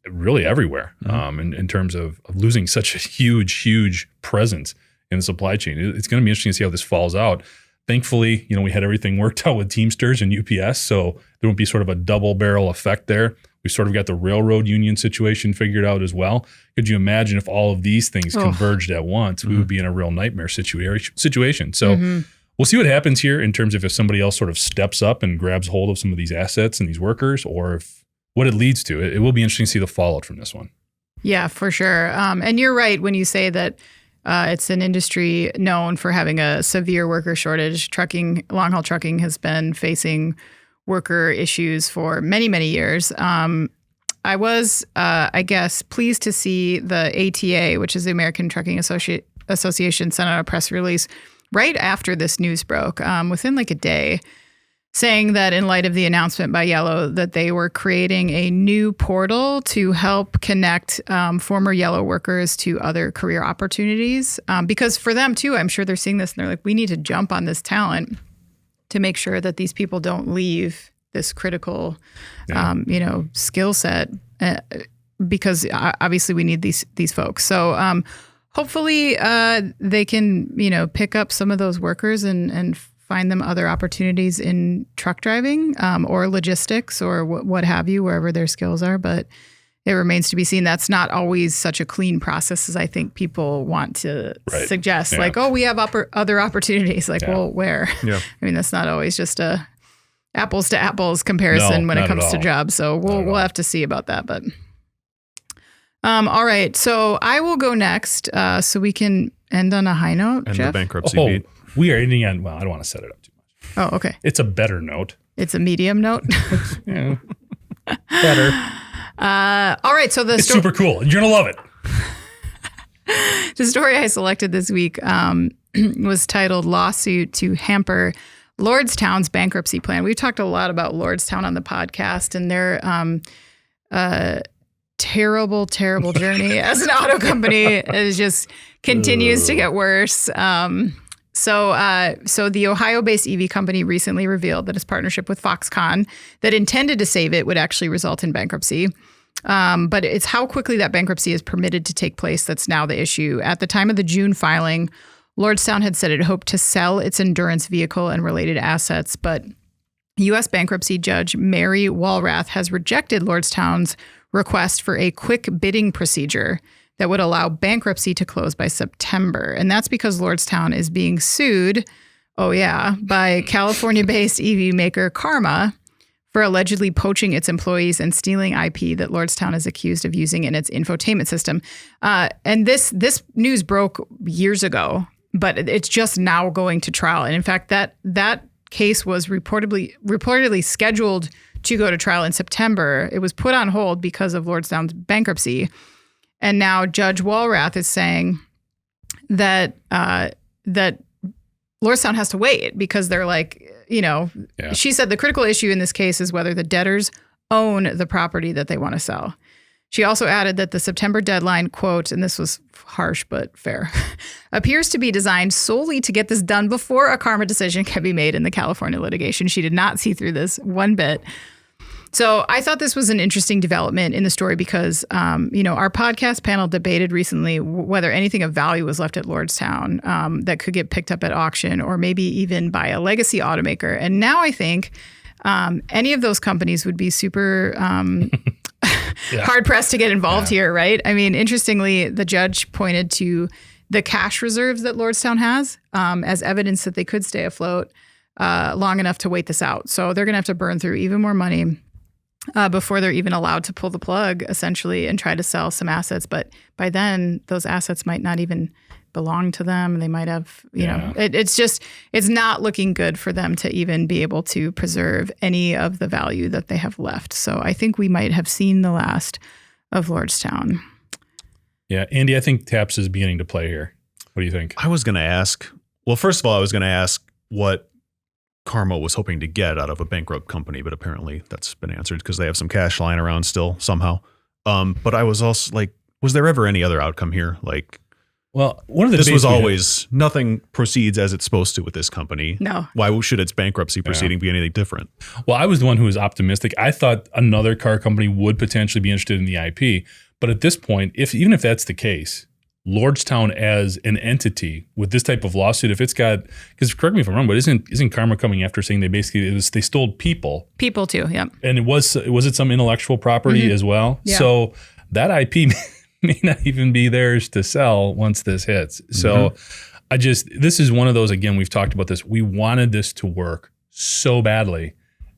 really everywhere, in terms of losing such a huge presence in the supply chain. It's going to be interesting to see how this falls out. Thankfully, we had everything worked out with Teamsters and UPS, so there won't be sort of a double barrel effect there. We sort of got the railroad union situation figured out as well. Could you imagine if all of these things converged at once? We would be in a real nightmare situation. So we'll see what happens here in terms of if somebody else sort of steps up and grabs hold of some of these assets and these workers, or what it leads to. It will be interesting to see the fallout from this one. Yeah, for sure. And you're right when you say that it's an industry known for having a severe worker shortage. Long haul trucking has been facing worker issues for many, many years. I was, I guess, pleased to see the ATA, which is the American Trucking Association, sent out a press release right after this news broke, within like a day, saying that in light of the announcement by Yellow that they were creating a new portal to help connect former Yellow workers to other career opportunities. Because for them too, I'm sure they're seeing this and they're like, we need to jump on this talent to make sure that these people don't leave this critical, skill set because obviously we need these folks. So hopefully they can, pick up some of those workers and find them other opportunities in truck driving or logistics or what have you, wherever their skills are. But it remains to be seen. That's not always such a clean process as I think people want to suggest. Yeah. Like, oh, we have other opportunities. Like, well, where? Yeah. I mean, that's not always just a apples to apples comparison when it comes to jobs. So we'll have to see about that. But all right. So I will go next so we can end on a high note, and Jeff? The bankruptcy beat. We are ending on, well, I don't want to set it up too much. Oh, okay. It's a better note. It's a medium note? Yeah. Better. All right. So it's super cool. You're going to love it. The story I selected this week was titled Lawsuit to Hamper Lordstown's Bankruptcy Plan. We've talked a lot about Lordstown on the podcast and their terrible journey as an auto company. It just continues to get worse. So the Ohio-based EV company recently revealed that its partnership with Foxconn that intended to save it would actually result in bankruptcy. But it's how quickly that bankruptcy is permitted to take place that's now the issue. At the time of the June filing, Lordstown had said it hoped to sell its endurance vehicle and related assets, but U.S. bankruptcy judge Mary Walrath has rejected Lordstown's request for a quick bidding procedure that would allow bankruptcy to close by September. And that's because Lordstown is being sued, by California-based EV maker Karma for allegedly poaching its employees and stealing IP that Lordstown is accused of using in its infotainment system. And this news broke years ago, but it's just now going to trial. And in fact, that case was reportedly scheduled to go to trial in September. It was put on hold because of Lordstown's bankruptcy. And now Judge Walrath is saying that that Lordstown has to wait because they're like, she said the critical issue in this case is whether the debtors own the property that they want to sell. She also added that the September deadline, quote, and this was harsh but fair, appears to be designed solely to get this done before a Karma decision can be made in the California litigation. She did not see through this one bit. So I thought this was an interesting development in the story because, our podcast panel debated recently whether anything of value was left at Lordstown that could get picked up at auction or maybe even by a legacy automaker. And now I think any of those companies would be super hard pressed to get involved here, right? I mean, interestingly, the judge pointed to the cash reserves that Lordstown has as evidence that they could stay afloat long enough to wait this out. So they're going to have to burn through even more money before they're even allowed to pull the plug, essentially, and try to sell some assets. But by then, those assets might not even belong to them. They might have, it's not looking good for them to even be able to preserve any of the value that they have left. So I think we might have seen the last of Lordstown. Yeah, Andy, I think TAPS is beginning to play here. What do you think? I was going to ask, first of all, I was going to ask what Karma was hoping to get out of a bankrupt company, but apparently that's been answered because they have some cash lying around still somehow. But I was also like, was there ever any other outcome here? Like, well, one of the this was always nothing proceeds as it's supposed to with this company. No. Why should its bankruptcy proceeding be anything different? Well, I was the one who was optimistic. I thought another car company would potentially be interested in the IP. But at this point, even if that's the case, Lordstown as an entity with this type of lawsuit, if it's got, because correct me if I'm wrong, but isn't Karma coming after saying they stole people? People too, yeah. And was it some intellectual property as well? Yeah. So that IP may not even be theirs to sell once this hits. So this is one of those, again, we've talked about this. We wanted this to work so badly.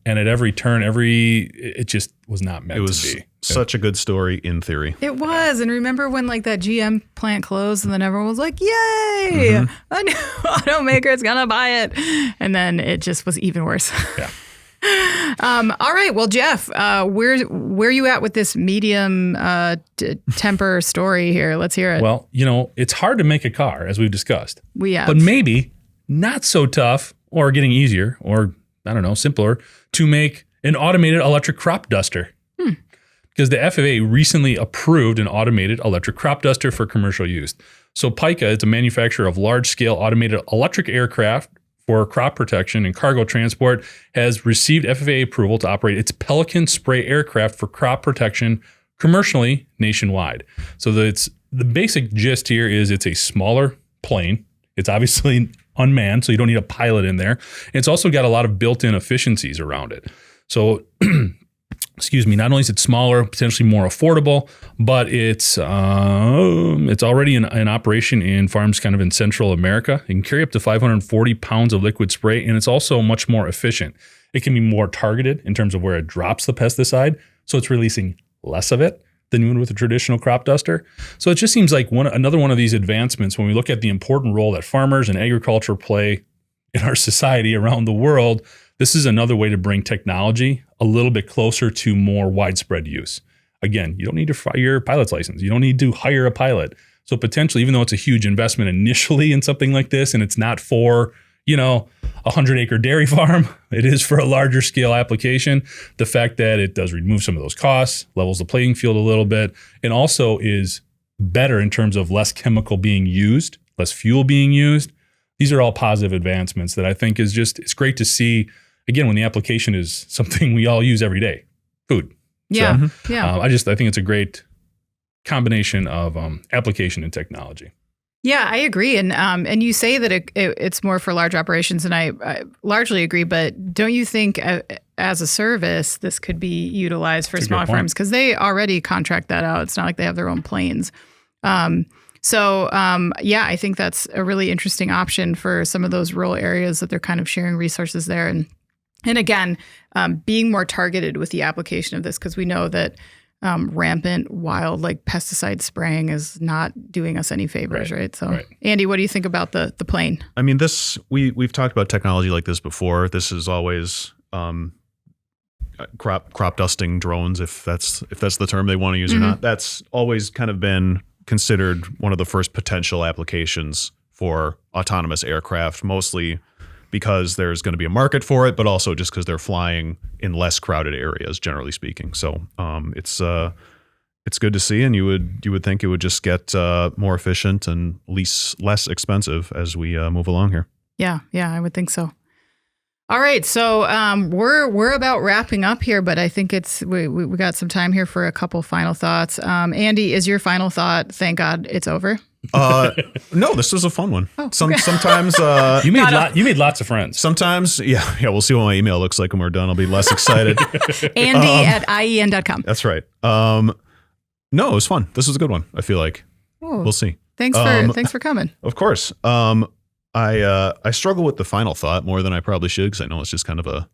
And at every turn, it just was not meant to be. Such a good story in theory. It was. And remember when like that GM plant closed and then everyone was like, yay, a new automaker is going to buy it. And then it just was even worse. Yeah. All right. Well, Jeff, where you at with this medium temper story here? Let's hear it. Well, it's hard to make a car, as we've discussed. We have. But maybe not so tough or getting easier or simpler to make an automated electric crop duster. Because the FAA recently approved an automated electric crop duster for commercial use. So Pika, it's a manufacturer of large-scale automated electric aircraft for crop protection and cargo transport, has received FAA approval to operate its Pelican spray aircraft for crop protection commercially nationwide. So the basic gist here is it's a smaller plane. It's obviously unmanned, so you don't need a pilot in there. And it's also got a lot of built-in efficiencies around it. So not only is it smaller, potentially more affordable, but it's already in operation in farms kind of in Central America. It can carry up to 540 pounds of liquid spray, and it's also much more efficient. It can be more targeted in terms of where it drops the pesticide, so it's releasing less of it than you would with a traditional crop duster. So it just seems like another one of these advancements when we look at the important role that farmers and agriculture play in our society around the world. This is another way to bring technology a little bit closer to more widespread use. Again, you don't need to fire your pilot's license. You don't need to hire a pilot. So potentially, even though it's a huge investment initially in something like this, and it's not for, a 100-acre dairy farm, it is for a larger scale application. The fact that it does remove some of those costs, levels the playing field a little bit, and also is better in terms of less chemical being used, less fuel being used. These are all positive advancements that I think it's great to see. Again, when the application is something we all use every day, food. Yeah, so, I think it's a great combination of application and technology. Yeah, I agree, and you say that it's more for large operations, and I largely agree. But don't you think, as a service, this could be utilized for smaller farms because they already contract that out? It's not like they have their own planes. I think that's a really interesting option for some of those rural areas that they're kind of sharing resources there. And again, being more targeted with the application of this, because we know that rampant wild pesticide spraying is not doing us any favors, right? So, Andy, what do you think about the plane? I mean, we've talked about technology like this before. This is always crop dusting drones, if that's the term they want to use or not. That's always kind of been considered one of the first potential applications for autonomous aircraft, mostly because there's going to be a market for it, but also just because they're flying in less crowded areas, generally speaking. So it's good to see, and you would think it would just get more efficient and less expensive as we move along here. Yeah, I would think so. All right, so we're about wrapping up here, but I think we got some time here for a couple final thoughts. Andy, is your final thought? Thank God it's over. No, this was a fun one. Oh, okay. Sometimes you made lots of friends. Sometimes, yeah. We'll see what my email looks like when we're done. I'll be less excited. Andy@ien.com. That's right. No, it was fun. This was a good one. I feel like we'll see. Thanks for coming. Of course. I struggle with the final thought more than I probably should because I know it's just kind of a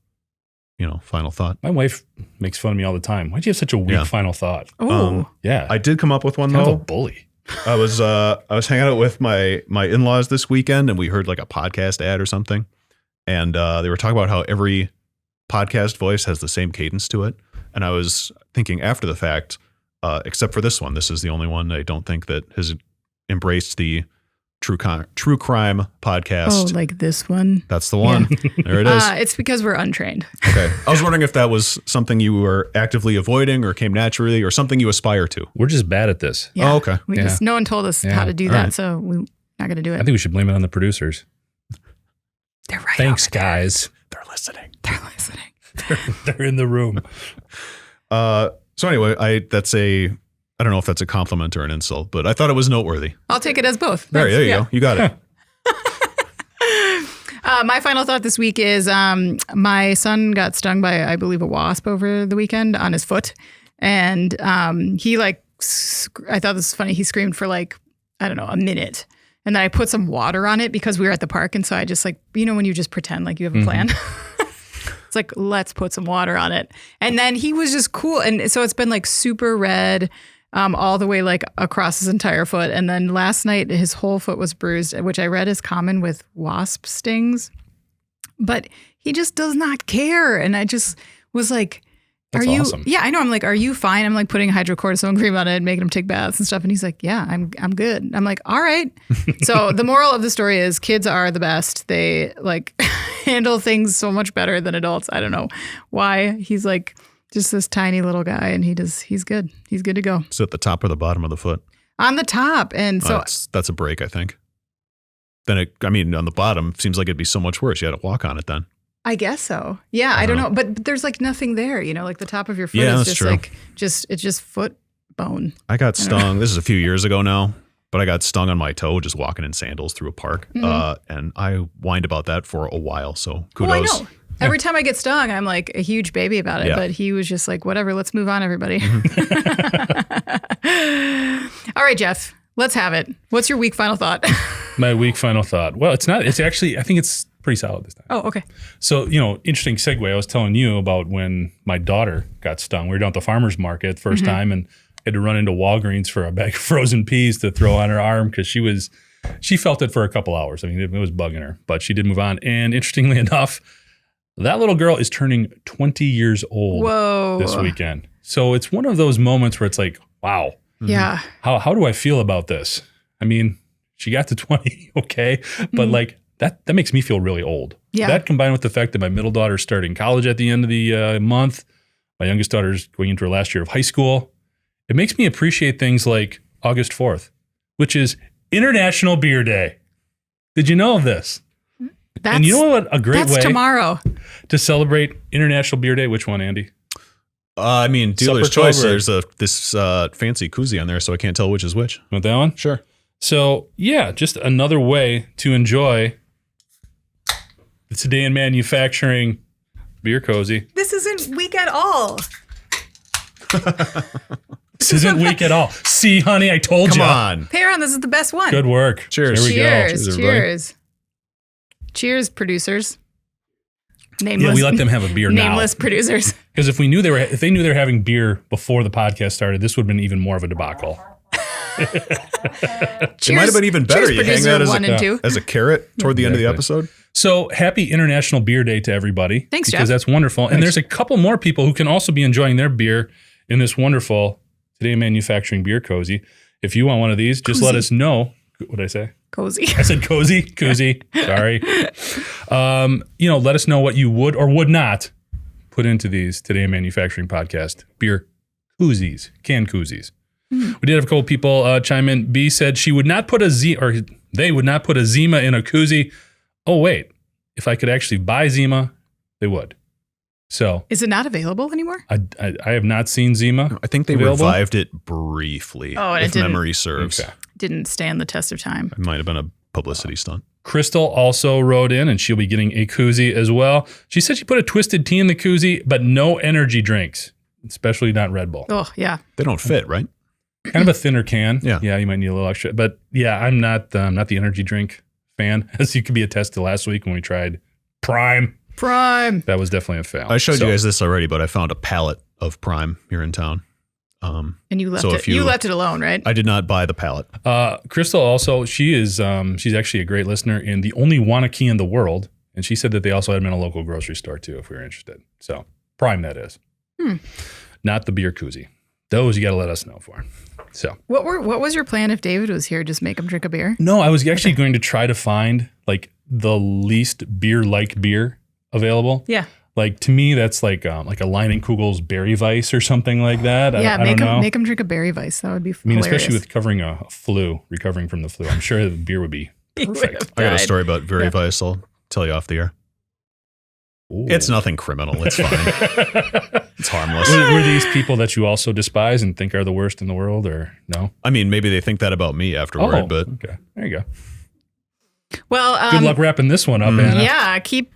final thought. My wife makes fun of me all the time. Why'd you have such a weak final thought? Oh, yeah. I did come up with one kind though. Of a bully. I was hanging out with my in-laws this weekend, and we heard like a podcast ad or something, and they were talking about how every podcast voice has the same cadence to it. And I was thinking after the fact, except for this one, this is the only one I don't think that has embraced the true crime podcast. Oh, like this one? That's the one. Yeah. There it is. It's because we're untrained. Okay. I was wondering if that was something you were actively avoiding or came naturally or something you aspire to. We're just bad at this. Yeah. Oh, okay. No one told us how to do that, so we're not going to do it. I think we should blame it on the producers. They're right. Thanks, guys. They're listening. They're in the room. So anyway, I don't know if that's a compliment or an insult, but I thought it was noteworthy. I'll take it as both. There you go. You got it. My final thought this week is my son got stung by, I believe, a wasp over the weekend on his foot. And he I thought this was funny. He screamed for a minute. And then I put some water on it because we were at the park. And so I just when you just pretend like you have a plan. It's like, let's put some water on it. And then he was just cool. And so it's been super red. All the way across his entire foot. And then last night, his whole foot was bruised, which I read is common with wasp stings. But he just does not care. And I just was like, That's are you? awesome. Yeah, I know. I'm like, are you fine? I'm like putting hydrocortisone cream on it and making him take baths and stuff. And he's like, yeah, I'm good. I'm like, all right. So the moral of the story is kids are the best. They like handle things so much better than adults. I don't know why. He's like just this tiny little guy and he's good. He's good to go. Is it at the top or the bottom of the foot? On the top. And so that's a break, I think. Then on the bottom, seems like it'd be so much worse. You had to walk on it then. I guess so. Yeah, I don't know. But there's like nothing there, like the top of your foot Yeah, is that's just true. like it's just foot bone. I got stung. This is a few years ago now, but I got stung on my toe just walking in sandals through a park. And I whined about that for a while. So kudos. Oh, I know. Every time I get stung, I'm like a huge baby about it. Yeah. But he was just like, whatever, let's move on, everybody. All right, Jeff, let's have it. What's your week final thought? My week final thought. Well, it's not. It's actually, I think it's pretty solid this time. Oh, okay. So, interesting segue. I was telling you about when my daughter got stung. We were down at the farmer's market first time and had to run into Walgreens for a bag of frozen peas to throw on her arm because she felt it for a couple hours. I mean, it was bugging her, but she did move on. And interestingly enough, that little girl is turning 20 years old this weekend. So it's one of those moments where it's like, wow. Yeah. How do I feel about this? I mean, she got to 20, okay, but like that makes me feel really old. Yeah. That combined with the fact that my middle daughter's starting college at the end of the month, my youngest daughter's going into her last year of high school, it makes me appreciate things like August 4th, which is International Beer Day. Did you know of this? And you know what a great way tomorrow to celebrate International Beer Day? Which one, Andy? Dealer's Supper choice. Club or- There's this fancy koozie on there, so I can't tell which is which. Want that one? Sure. So, yeah, just another way to enjoy the Today in Manufacturing Beer Cozy. This isn't weak at all. This isn't weak at all. See, honey, I told you. Come on. Payron, this is the best one. Good work. Cheers. There we go. Cheers. Cheers, everybody. Cheers. Cheers, producers. Nameless. Yeah, we let them have a beer Nameless now. producers. Because if they knew they were having beer before the podcast started, this would have been even more of a debacle. It might have been even better. Cheers, You hang producer that 1 and 2. as a carrot toward the end of the Exactly. episode. So happy International Beer Day to everybody. Thanks, because Jeff. that's wonderful. And there's a couple more people who can also be enjoying their beer in this wonderful Today in Manufacturing Beer Cozy. If you want one of these, just let us know. What did I say? Cozy. I said cozy, koozie. Sorry. Let us know what you would or would not put into these Today in Manufacturing podcast beer koozies, canned koozies. We did have a couple people chime in. B said she would not put they would not put a Zima in a koozie. Oh wait, if I could actually buy Zima, they would. So Is it not available anymore? I have not seen Zima. I think they available. revived it briefly. Oh, and it if didn't- memory serves. Okay. Didn't stand the test of time. It might have been a publicity stunt. Crystal also wrote in, and she'll be getting a koozie as well. She said she put a twisted tea in the koozie, but no energy drinks, especially not Red Bull. Oh, yeah. They don't fit, right? Kind of a thinner can. Yeah. Yeah, you might need a little extra. But yeah, I'm not the energy drink fan, as you could be attested to last week when we tried Prime. Prime. That was definitely a fail. I showed you guys this already, but I found a pallet of Prime here in town. And you left So it. if you- You left it alone, right? I did not buy the pallet. Crystal also, she's actually a great listener in the only Wanakee in the world. And she said that they also had them in a local grocery store too, if we were interested. So Prime, that is. Not the beer koozie. Those you got to let us know for. So What was your plan if David was here? Just make him drink a beer? no, I was actually going to try to find like the least beer-like beer available. Yeah. Like to me, that's like a Leinenkugel's Berry Weiss or something like that. Yeah, I don't know. make him drink a berry Weiss. That would be I mean, hilarious. especially with recovering from the flu. I'm sure the beer would be He would perfect. have I got a died. story about Very Vice. I'll tell you off the air. Ooh. It's nothing criminal. It's fine. It's harmless. Were these people that you also despise and think are the worst in the world, or no? I mean, maybe they think that about me afterward, but okay. There you go. Well, Good luck wrapping this one up, Anna. Yeah, keep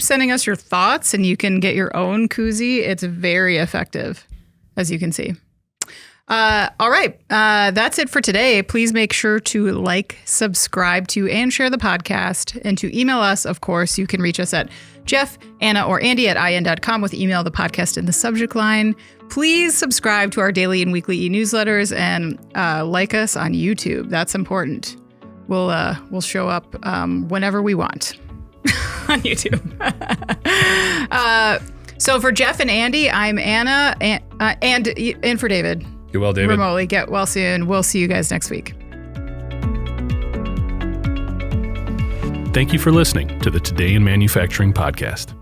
sending us your thoughts, and you can get your own koozie. It's very effective, as you can see. All right, that's it for today. Please make sure to like, subscribe to, and share the podcast. And to email us, of course, you can reach us at Jeff, Anna, or Andy at in.com with email the podcast in the subject line. Please subscribe to our daily and weekly e-newsletters and like us on YouTube. That's important. We'll show up whenever we want on YouTube. So for Jeff and Andy, I'm Anna, and for David. Get well, David. Remotely. Get well soon. We'll see you guys next week. Thank you for listening to the Today in Manufacturing podcast.